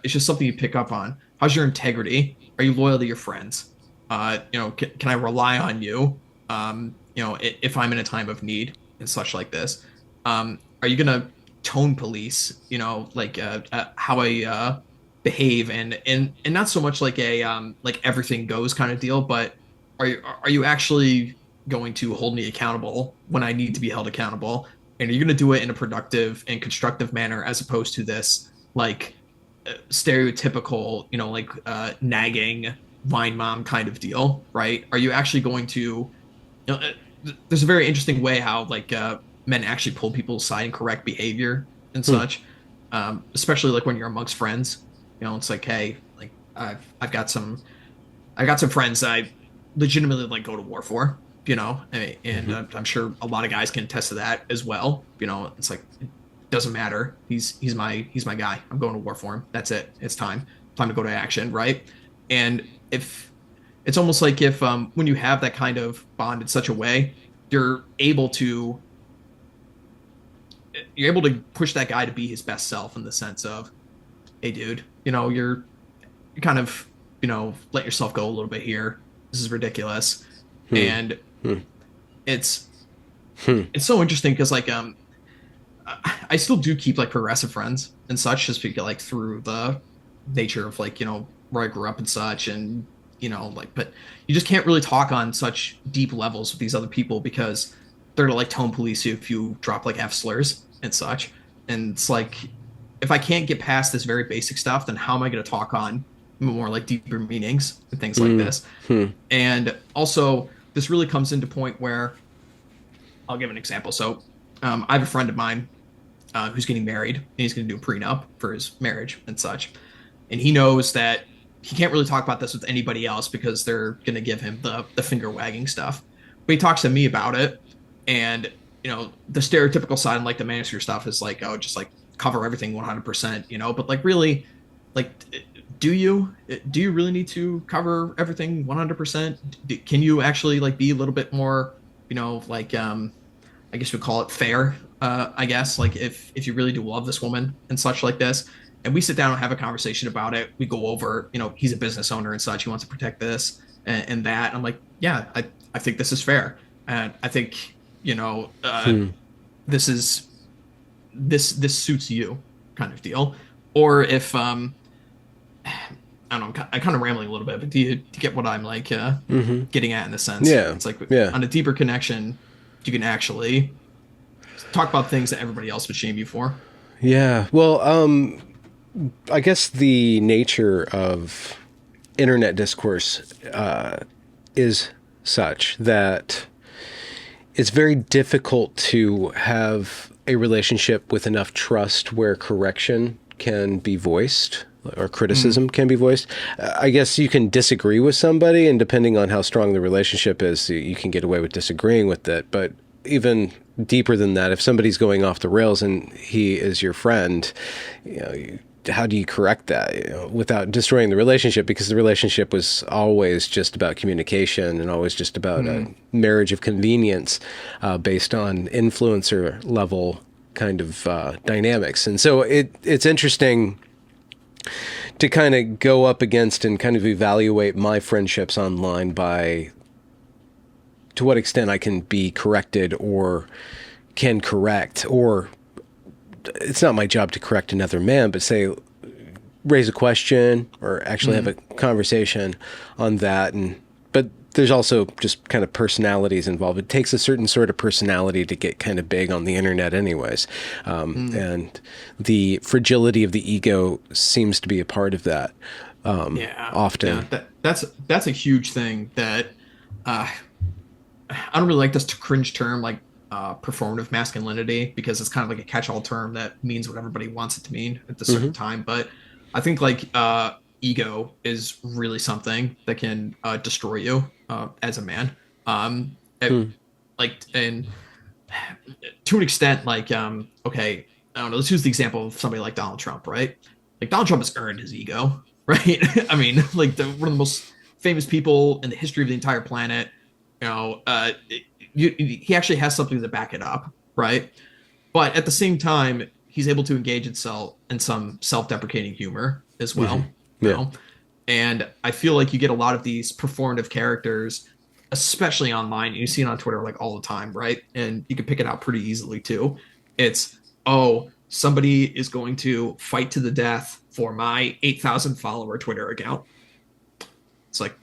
it's just something you pick up on. How's your integrity? Are you loyal to your friends? Can I rely on you? If I'm in a time of need and such like this, are you gonna tone police? How I behave, and not so much like a like everything goes kind of deal, but are you actually going to hold me accountable when I need to be held accountable? And are you going to do it in a productive and constructive manner as opposed to this like stereotypical, nagging vine mom kind of deal, right? Are you actually going to, there's a very interesting way how like men actually pull people aside and correct behavior and Hmm. such, especially like when you're amongst friends. It's like, hey, like I've got some friends that I legitimately like go to war for, and Hmm. I'm sure a lot of guys can attest to that as well. It's like it doesn't matter. He's my guy. I'm going to war for him. That's it. It's time to go to action, right? And if it's almost like if when you have that kind of bond in such a way, you're able to you're able to push that guy to be his best self in the sense of, hey, dude, you kind of let yourself go a little bit here. This is ridiculous, Hmm. and Hmm. it's Hmm. it's so interesting because like I still do keep like progressive friends and such just because like through the nature of like where I grew up and such and like but you just can't really talk on such deep levels with these other people because they're gonna like tone police you if you drop like F slurs and such. And it's like if I can't get past this very basic stuff, then how am I gonna talk on more like deeper meanings and things like Hmm. this? Hmm. And also this really comes into point where I'll give an example. So I have a friend of mine who's getting married and he's going to do a prenup for his marriage and such. And he knows that he can't really talk about this with anybody else because they're going to give him the finger wagging stuff. But he talks to me about it. And, the stereotypical side and like the manosphere stuff is like, oh, just like cover everything 100%, but like really, like, do you really need to cover everything 100%? Can you actually like be a little bit more, like, I guess we call it fair. I guess like if you really do love this woman and such like this, and we sit down and have a conversation about it, we go over, he's a business owner and such. He wants to protect this and that. And I'm like, yeah, I think this is fair, and I think Hmm. this is this suits you, kind of deal. Or if I don't know, I'm kind of rambling a little bit, but do you get what I'm like Hmm. getting at in this sense? Yeah. It's like Yeah. on a deeper connection, you can actually talk about things that everybody else would shame you for. Yeah. Well, I guess the nature of internet discourse is such that it's very difficult to have a relationship with enough trust where correction can be voiced or Mm, criticism can be voiced. I guess you can disagree with somebody, and depending on how strong the relationship is, you can get away with disagreeing with it. But even deeper than that, if somebody's going off the rails and he is your friend, how do you correct that, without destroying the relationship? Because the relationship was always just about communication and always just about a mm, marriage of convenience based on influencer level kind of dynamics. And so it's interesting to kind of go up against and kind of evaluate my friendships online by to what extent I can be corrected or can correct, or it's not my job to correct another man, but say raise a question or actually have a mm, conversation on that. And but there's also just kind of personalities involved. It takes a certain sort of personality to get kind of big on the internet, anyways, mm. and the fragility of the ego seems to be a part of that Yeah, yeah. often. That's a huge thing that uh, I don't really like this cringe term like performative masculinity because it's kind of like a catch-all term that means what everybody wants it to mean at a certain Hmm. time. But I think like ego is really something that can destroy you as a man. It, Hmm. like and to an extent, like okay, I don't know. Let's use the example of somebody like Donald Trump, right? Like Donald Trump has earned his ego, right? I mean, like one of the most famous people in the history of the entire planet. He actually has something to back it up, right? But at the same time, he's able to engage itself in some self-deprecating humor as Hmm. well, you Yeah. know. And I feel like you get a lot of these performative characters, especially online. And you see it on Twitter like all the time, right? And you can pick it out pretty easily too. It's, oh, somebody is going to fight to the death for my 8,000 follower Twitter account. It's like,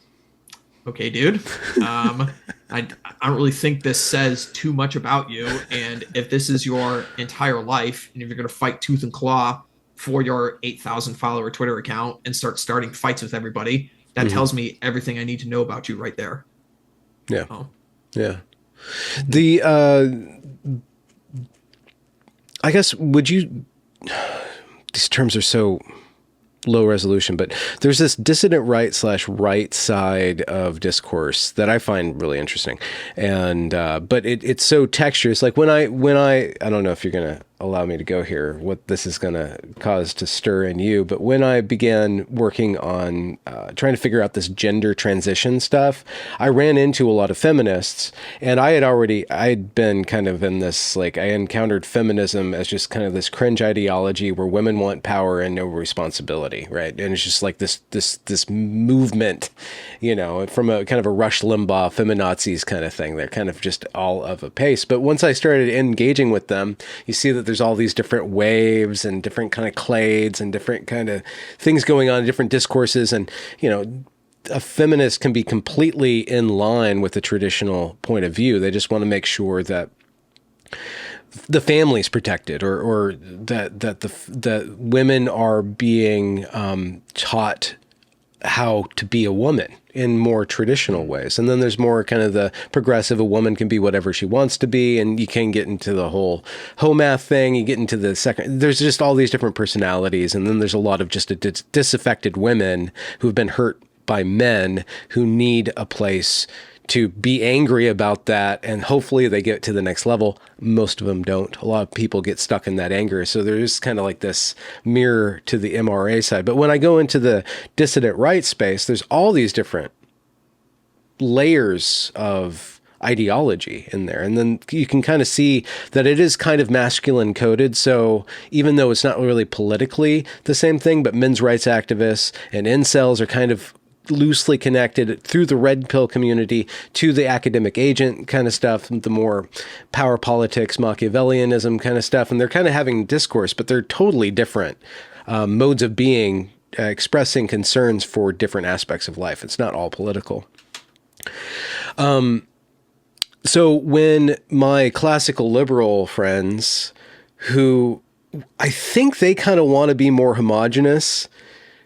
okay, dude. I don't really think this says too much about you. And if this is your entire life, and if you're going to fight tooth and claw for your 8,000 follower Twitter account and start starting fights with everybody, that Hmm. tells me everything I need to know about you right there. Yeah. Oh, Yeah. The I guess would you these terms are so low resolution, but there's this dissident right slash right side of discourse that I find really interesting, and but it's so texturous. Like when I don't know if you're gonna allow me to go here, what this is going to cause to stir in you. But when I began working on trying to figure out this gender transition stuff, I ran into a lot of feminists, and I'd been kind of in this, like, I encountered feminism as just kind of this cringe ideology where women want power and no responsibility, right? And it's just like this movement, you know, from a kind of a Rush Limbaugh feminazis kind of thing. They're kind of just all of a pace. But once I started engaging with them, you see that there's all these different waves and different kind of clades and different kind of things going on, different discourses. And, you know, a feminist can be completely in line with the traditional point of view. They just want to make sure that the family's protected, or that women are being taught how to be a woman in more traditional ways. And then there's more kind of the progressive, a woman can be whatever she wants to be. And you can get into the whole homath thing. You get into the second, there's just all these different personalities. And then there's a lot of just disaffected women who've been hurt by men who need a place to be angry about that, and hopefully they get to the next level. Most of them don't. A lot of people get stuck in that anger. So there's kind of like this mirror to the MRA side. But when I go into the dissident right space, there's all these different layers of ideology in there. And then you can kind of see that it is kind of masculine coded. So even though it's not really politically the same thing, but men's rights activists and incels are kind of loosely connected through the red pill community to the academic agent kind of stuff, the more power politics, Machiavellianism kind of stuff. And they're kind of having discourse, but they're totally different modes of being, expressing concerns for different aspects of life. It's not all political. So when my classical liberal friends, who I think they kind of want to be more homogenous,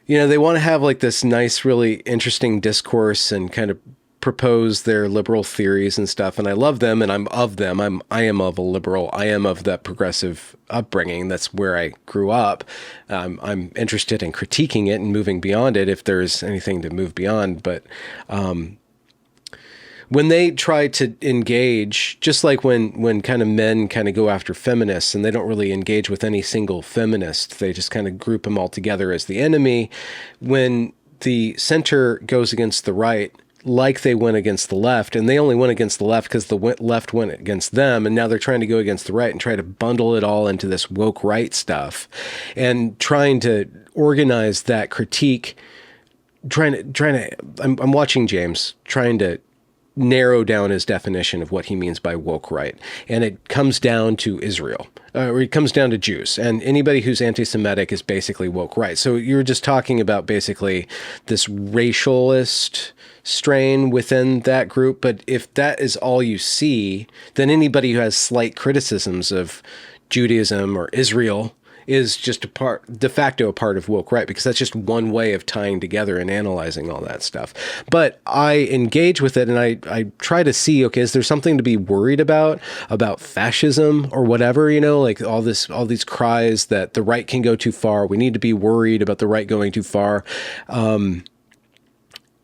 you know, they want to have like this nice, really interesting discourse and kind of propose their liberal theories and stuff. And I love them, and I'm of them. I am of a liberal. I am of that progressive upbringing. That's where I grew up. I'm interested in critiquing it and moving beyond it if there's anything to move beyond. But when they try to engage, just like when kind of men kind of go after feminists and they don't really engage with any single feminist, they just kind of group them all together as the enemy. When the center goes against the right, like they went against the left, and they only went against the left because the left went against them, and now they're trying to go against the right and try to bundle it all into this woke right stuff and trying to organize that critique, I'm watching James trying to narrow down his definition of what he means by woke right. And it comes down to Israel, or it comes down to Jews. And anybody who's anti-Semitic is basically woke right. So you're just talking about basically this racialist strain within that group. But if that is all you see, then anybody who has slight criticisms of Judaism or Israel is just de facto a part of woke right, because that's just one way of tying together and analyzing all that stuff. But I engage with it, and I try to see, okay, is there something to be worried about fascism or whatever, you know, like all these cries that the right can go too far. We need to be worried about the right going too far.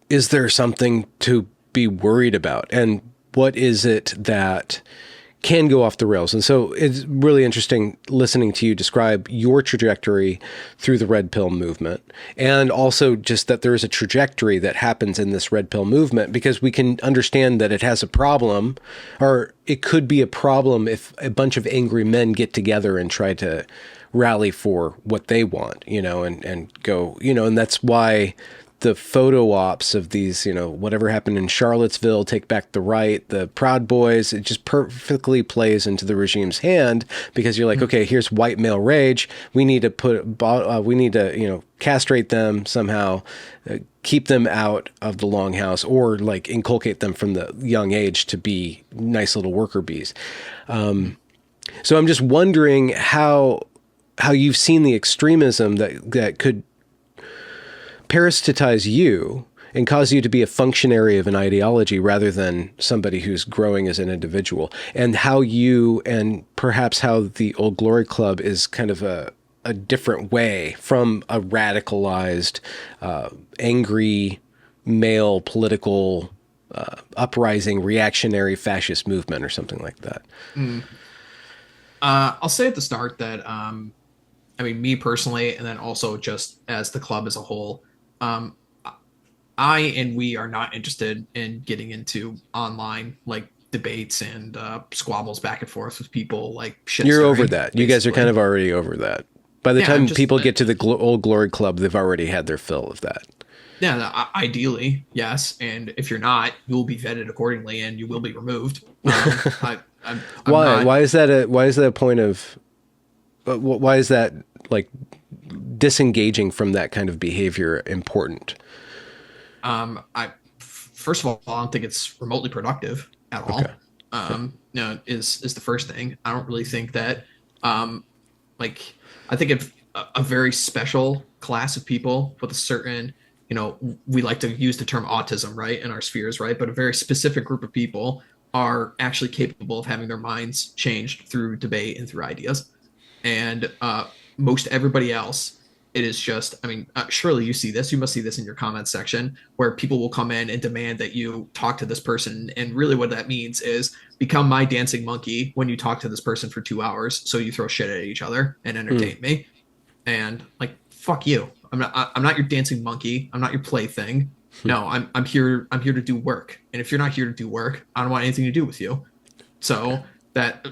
Is there something to be worried about? And what is it that can go off the rails? And so it's really interesting listening to you describe your trajectory through the red pill movement, and also just that there is a trajectory that happens in this red pill movement, because we can understand that it has a problem, or it could be a problem if a bunch of angry men get together and try to rally for what they want, you know, and go, you know, and that's why the photo ops of these, you know, whatever happened in Charlottesville, Take Back the Right, the Proud Boys, it just perfectly plays into the regime's hand, because you're like, okay, here's white male rage. We need to you know, castrate them somehow, keep them out of the longhouse, or like inculcate them from the young age to be nice little worker bees. So I'm just wondering how you've seen the extremism that could parasitize you and cause you to be a functionary of an ideology rather than somebody who's growing as an individual, and how you, and perhaps how the Old Glory Club is kind of a different way from a radicalized, angry male political uprising, reactionary fascist movement or something like that. I'll say at the start that I mean, me personally, and then also just as the club as a whole, um, I and we are not interested in getting into online like debates and squabbles back and forth with people like shit You're over stirring, that. You guys are kind basically. of already over that. By the Yeah, I'm time just people get to the old glory club, they've already had their fill of that. yeah. Ideally, yes, and if you're not, you will be vetted accordingly, and you will be removed. I'm Why? not. Why is that a point of? Why is that like disengaging from that kind of behavior important? I first of all, I don't think it's remotely productive at Okay. all. Is the first thing. I don't really think that. Um, like I think if a very special class of people with a certain, we like to use the term autism, right, in our spheres, right, but a very specific group of people are actually capable of having their minds changed through debate and through ideas, and most everybody else, it is just, I mean, surely you see this, you must see this in your comments section, where people will come in and demand that you talk to this person, and really what that means is become my dancing monkey when you talk to this person for 2 hours, so you throw shit at each other and Hmm. entertain me. And like, fuck you. I'm not your dancing monkey. I'm not your plaything. No, I'm here to do work, and if you're not here to do work, I don't want anything to do with you. So that,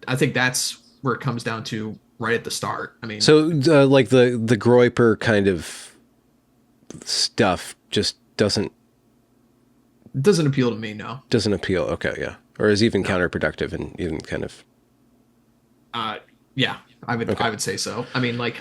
I think that's where it comes down to right at the start. I mean, So, like the Groiper kind of stuff just it doesn't appeal to me. No, doesn't appeal. Okay, yeah, or is even no. counterproductive and even kind of Uh, yeah, okay. I would say so. I mean, like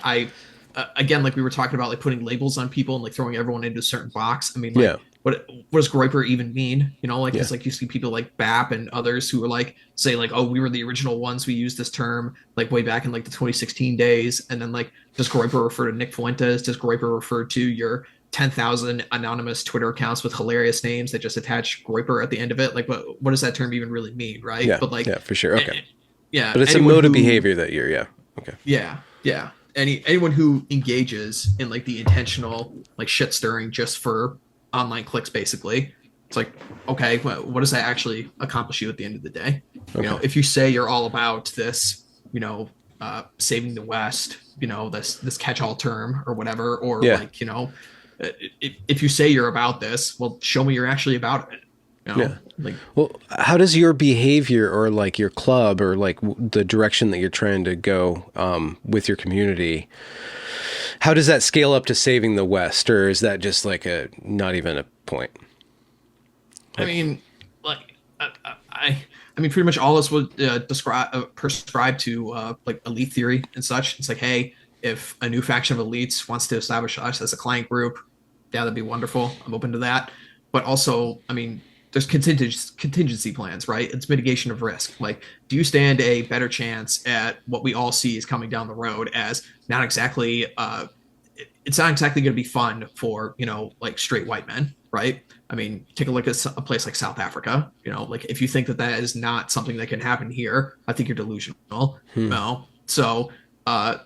again, like we were talking about, like putting labels on people and like throwing everyone into a certain box. I mean, Yeah, like what does Groiper even mean? Like yeah, because like you see people like BAP and others who are like say like, oh, we were the original ones, we used this term like way back in like the 2016 days, and then like does Groiper refer to Nick Fuentes? Does Groiper refer to your 10,000 anonymous Twitter accounts with hilarious names that just attach Groiper at the end of it? Like what does that term even really mean, right? yeah, But like, yeah, for sure. Okay, yeah, but it's a anyone mode of who behavior that you're yeah. Okay. yeah. Anyone who engages in like the intentional like shit stirring just for online clicks, basically, it's like, okay, what does that actually accomplish you at the end of the day? Okay. If you say you're all about this, saving the West, this catch-all term or whatever, or Yeah. like, if you say you're about this, well, show me you're actually about it. Yeah. Like Well, how does your behavior or like your club or like the direction that you're trying to go with your community, how does that scale up to saving the West, or is that just like a not even a point? I Like, mean, like I mean, pretty much all of us would prescribe to like elite theory and such. It's like, hey, if a new faction of elites wants to establish us as a client group, yeah, that'd be wonderful. I'm open to that. But also, I mean, there's contingency plans, right? It's mitigation of risk. Like, do you stand a better chance at what we all see is coming down the road as not exactly it's not exactly going to be fun for like straight white men, right? I mean, take a look at a place like South Africa. Like if you think that that is not something that can happen here, I think you're delusional. hmm. No, so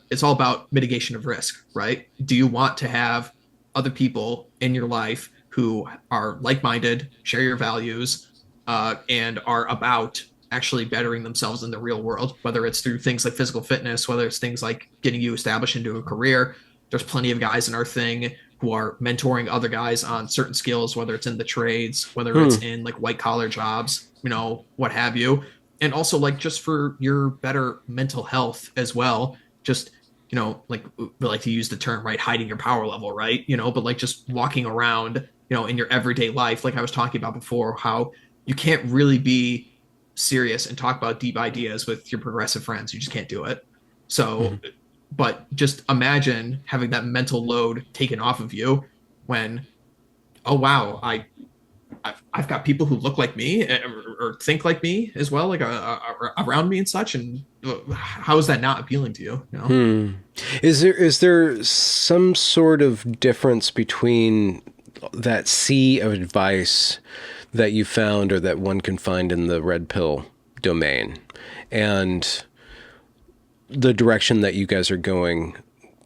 it's all about mitigation of risk, right? Do you want to have other people in your life who are like-minded, share your values, and are about actually bettering themselves in the real world, whether it's through things like physical fitness, whether it's things like getting you established into a career. There's plenty of guys in our thing who are mentoring other guys on certain skills, whether it's in the trades, whether it's Hmm. in like white collar jobs, what have you. And also like just for your better mental health as well. Just, like we like to use the term, right? Hiding your power level, right? But like just walking around, in your everyday life, like I was talking about before, how you can't really be serious and talk about deep ideas with your progressive friends. You just can't do it. Hmm. So but just imagine having that mental load taken off of you when, oh wow, I've got people who look like me or think like me as well, like around me and such. And how is that not appealing to you? Hmm. Is there some sort of difference between that sea of advice that you found or that one can find in the red pill domain and the direction that you guys are going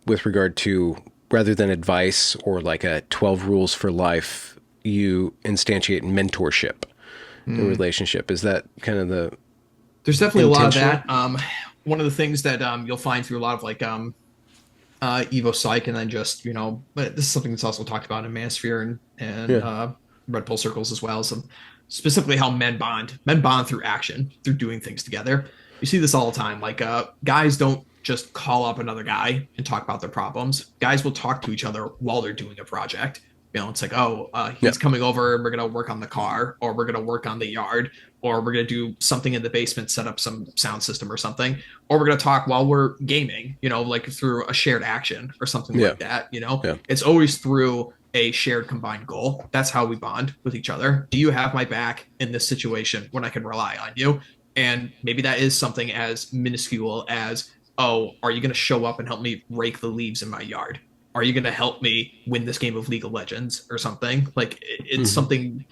with regard to, rather than advice or like a 12 rules for life, you instantiate mentorship in Mm. relationship? Is that kind of the There's definitely a lot of intentional? that. one of the things that you'll find through a lot of like Evo Psych, and then just but this is something that's also talked about in Manosphere and Yeah. Red Pill circles as well. So specifically how men bond. Men bond through action, through doing things together. You see this all the time. Like guys don't just call up another guy and talk about their problems. Guys will talk to each other while they're doing a project. It's like, oh, Yeah. he's coming over and we're gonna work on the car, or we're gonna work on the yard, or we're gonna do something in the basement, set up some sound system or something, or we're gonna talk while we're gaming, like through a shared action or something Yeah. like that. Yeah. It's always through a shared combined goal. That's how we bond with each other. Do you have my back in this situation when I can rely on you? And maybe that is something as minuscule as, oh, are you going to show up and help me rake the leaves in my yard? Are you going to help me win this game of League of Legends or something? Like it's Hmm. something,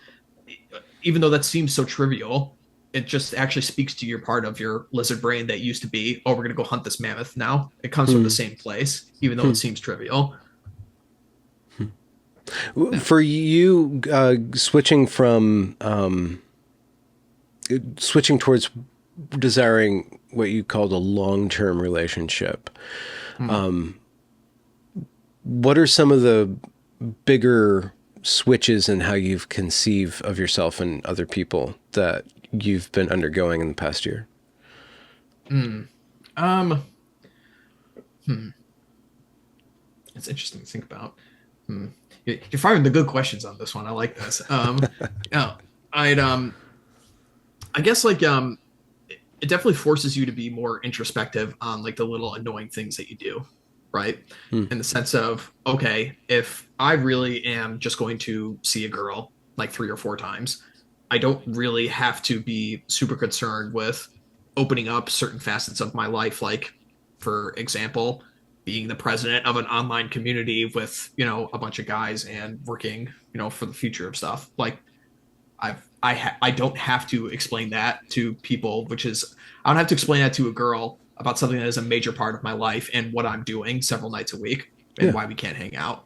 even though that seems so trivial, it just actually speaks to your part of your lizard brain that used to be, oh, we're going to go hunt this mammoth now. It comes from the Hmm. same place, even though Hmm. it seems trivial. Yeah. For you, switching towards desiring what you called a long-term relationship, Hmm. what are some of the bigger switches in how you've conceived of yourself and other people that you've been undergoing in the past year? Mm. Um, hmm. It's interesting to think about. Hmm. You're firing the good questions on this one. I like this. Yeah, I'd I guess like it definitely forces you to be more introspective on like the little annoying things that you do, right? Hmm. In the sense of, okay, if I really am just going to see a girl like 3 or 4 times, I don't really have to be super concerned with opening up certain facets of my life, like for example, being the president of an online community with, a bunch of guys and working, for the future of stuff. Like I don't have to explain that to people, which is I don't have to explain that to a girl about something that is a major part of my life and what I'm doing several nights a week and Yeah. why we can't hang out.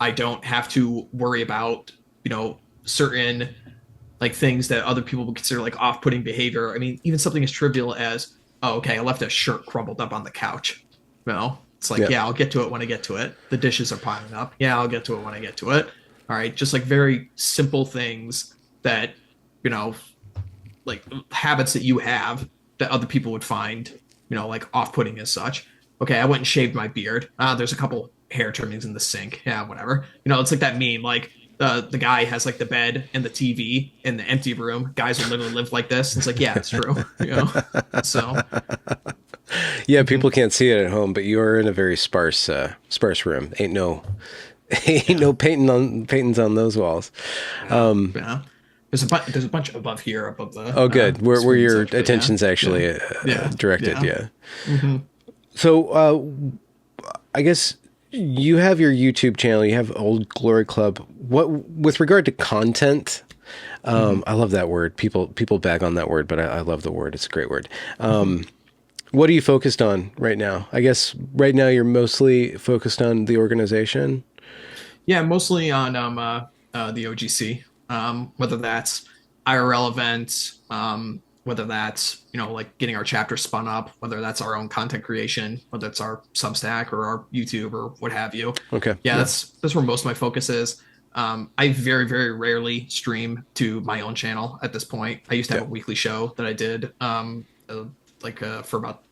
I don't have to worry about, certain like things that other people would consider like off-putting behavior. I mean, even something as trivial as, oh, okay, I left a shirt crumpled up on the couch. It's like, Yeah. yeah, I'll get to it when I get to it. The dishes are piling up. Yeah, I'll get to it when I get to it. All right, just like very simple things that, you know, like habits that you have that other people would find, like off-putting as such. Okay, I went and shaved my beard. There's a couple hair trimmings in the sink. Yeah, whatever. It's like that meme, like the guy has like the bed and the TV in the empty room. Guys will literally live like this. It's like, yeah, it's true. So Yeah, mhm, people can't see it at home, but you are in a very sparse room. Ain't no, ain't yeah, no paintings on those walls. yeah, yeah. There's a bunch above here, above the Oh, good. Where screen and your such. But yeah, attention's yeah, actually yeah, directed. yeah. Yeah. Hmm. So, I guess you have your YouTube channel. You have Old Glory Club. What with regard to content? Hmm. I love that word. People bag on that word, but I love the word. It's a great word. What are you focused on right now? I guess right now you're mostly focused on the organization. Yeah, mostly on the OGC. Whether that's IRL events, whether that's like getting our chapter spun up, whether that's our own content creation, whether it's our Substack or our YouTube or what have you. Okay. Yeah, Yeah. that's where most of my focus is. I very very rarely stream to my own channel at this point. I used to have Yeah. a weekly show that I did for about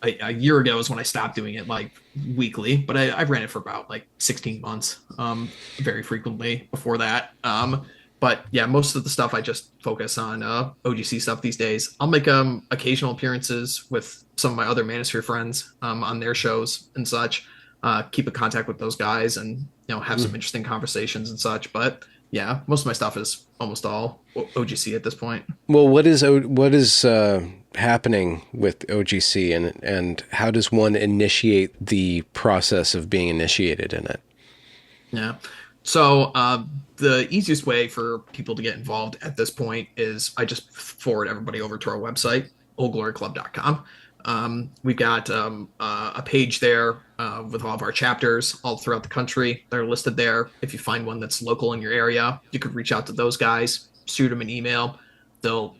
a year ago is when I stopped doing it like weekly, but I ran it for about like 16 months, very frequently before that. But yeah, most of the stuff I just focus on OGC stuff these days. I'll make occasional appearances with some of my other Manosphere friends on their shows and such. Keep in contact with those guys and have some interesting conversations and such. But yeah, most of my stuff is almost all OGC at this point. Well, what is happening with OGC, and how does one initiate the process of being initiated in it? Yeah. So the easiest way for people to get involved at this point is I just forward everybody over to our website, oldgloryclub.com. We've got a page there with all of our chapters all throughout the country. They're listed there. If you find one that's local in your area, you could reach out to those guys, shoot them an email. they'll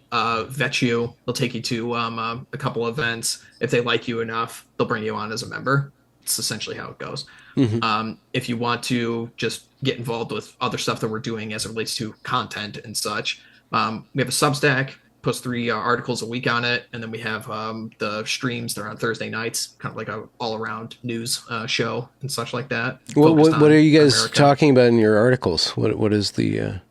vet you. They'll take you to a couple events. If they like you enough, they'll bring you on as a member. It's essentially how it goes. Hmm. If you want to just get involved with other stuff that we're doing as it relates to content and such, we have a Substack, post 3 articles a week on it, and then we have the streams. They're on Thursday nights, kind of like a all-around news show and such like that. What are you guys America. talking about in your articles? What is the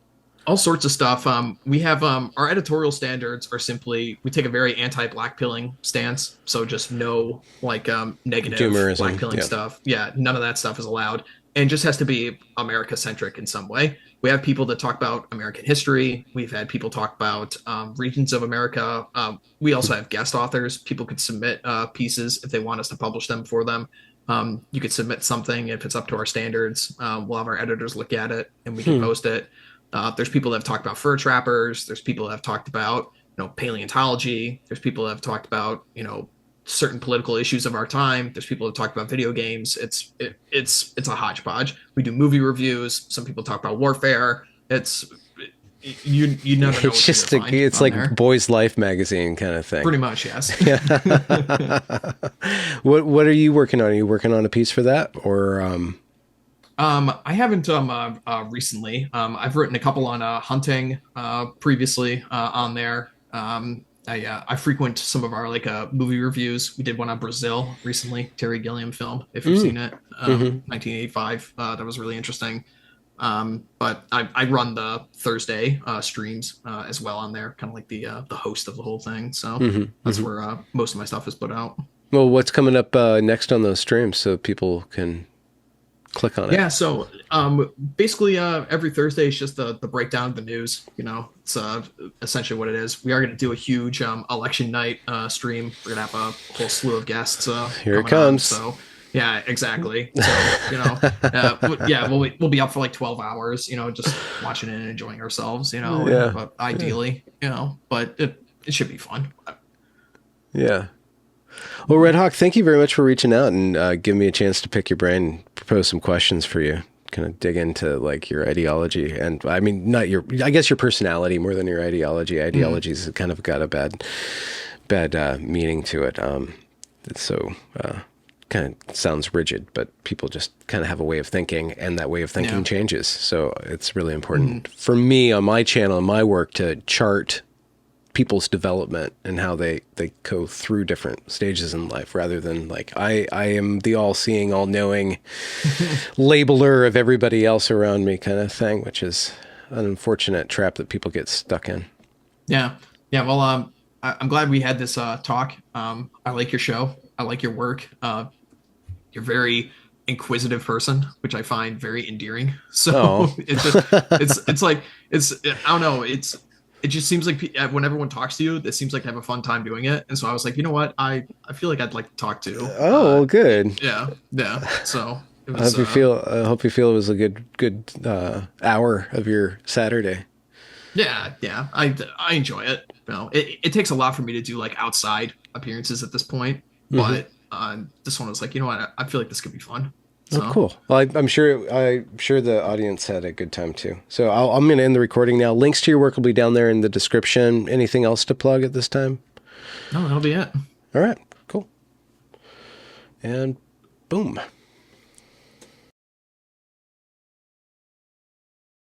All sorts of stuff. We have our editorial standards are simply we take a very anti-black pilling stance. So just no like negative Humorism, black pilling yeah. stuff. Yeah, none of that stuff is allowed, and just has to be America centric in some way. We have people that talk about American history. We've had people talk about regions of America. We also have guest authors. People could submit pieces if they want us to publish them for them. You could submit something if it's up to our standards. We'll have our editors look at it and we can post it. There's people that have talked about fur trappers. There's people that have talked about, paleontology. There's people that have talked about, certain political issues of our time. There's people that talk about video games. It's a hodgepodge. We do movie reviews. Some people talk about warfare. You never know. It's just it's like there. Boys Life magazine kind of thing. Pretty much, yes. What are you working on? Are you working on a piece for that, or? I haven't recently. I've written a couple on hunting previously on there. I frequent some of our movie reviews. We did one on Brazil recently, Terry Gilliam film, if you've seen it, 1985. That was really interesting. But I run the Thursday streams as well on there, kind of like the host of the whole thing. So that's where most of my stuff is put out. Well, what's coming up next on those streams so people can click on it? Yeah, so basically every Thursday is just the breakdown of the news. It's essentially what it is. We are going to do a huge election night stream. We're going to have a whole slew of guests. Here it comes. So yeah, exactly. So we'll be up for like 12 hours. Just watching it and enjoying ourselves. Yeah. But ideally, but it should be fun. Yeah. Well, Redhawk, thank you very much for reaching out and giving me a chance to pick your brain and propose some questions for you. Kind of dig into your ideology, and I mean, I guess your personality more than your ideology. Ideology's kind of got a bad meaning to it. So kind of sounds rigid, but people just kind of have a way of thinking, and that way of thinking changes. So it's really important for me on my channel and my work to chart people's development and how they go through different stages in life, rather than I am the all-seeing, all-knowing labeler of everybody else around me kind of thing, which is an unfortunate trap that people get stuck in. Yeah. Well, I'm glad we had this talk. I like your show. I like your work. You're a very inquisitive person, which I find very endearing. So I don't know. It just seems like when everyone talks to you, it seems like they have a fun time doing it. And so I was like, you know what? I feel like I'd like to talk to. Oh, good. Yeah. So it I was, hope you feel it was a good hour of your Saturday. Yeah. I enjoy it. It takes a lot for me to do outside appearances at this point, but this one was like, you know what? I feel like this could be fun. So. Oh, cool. Well, I'm sure the audience had a good time too. So I'm going to end the recording now. Links to your work will be down there in the description. Anything else to plug at this time? No, that'll be it. All right, cool. And boom.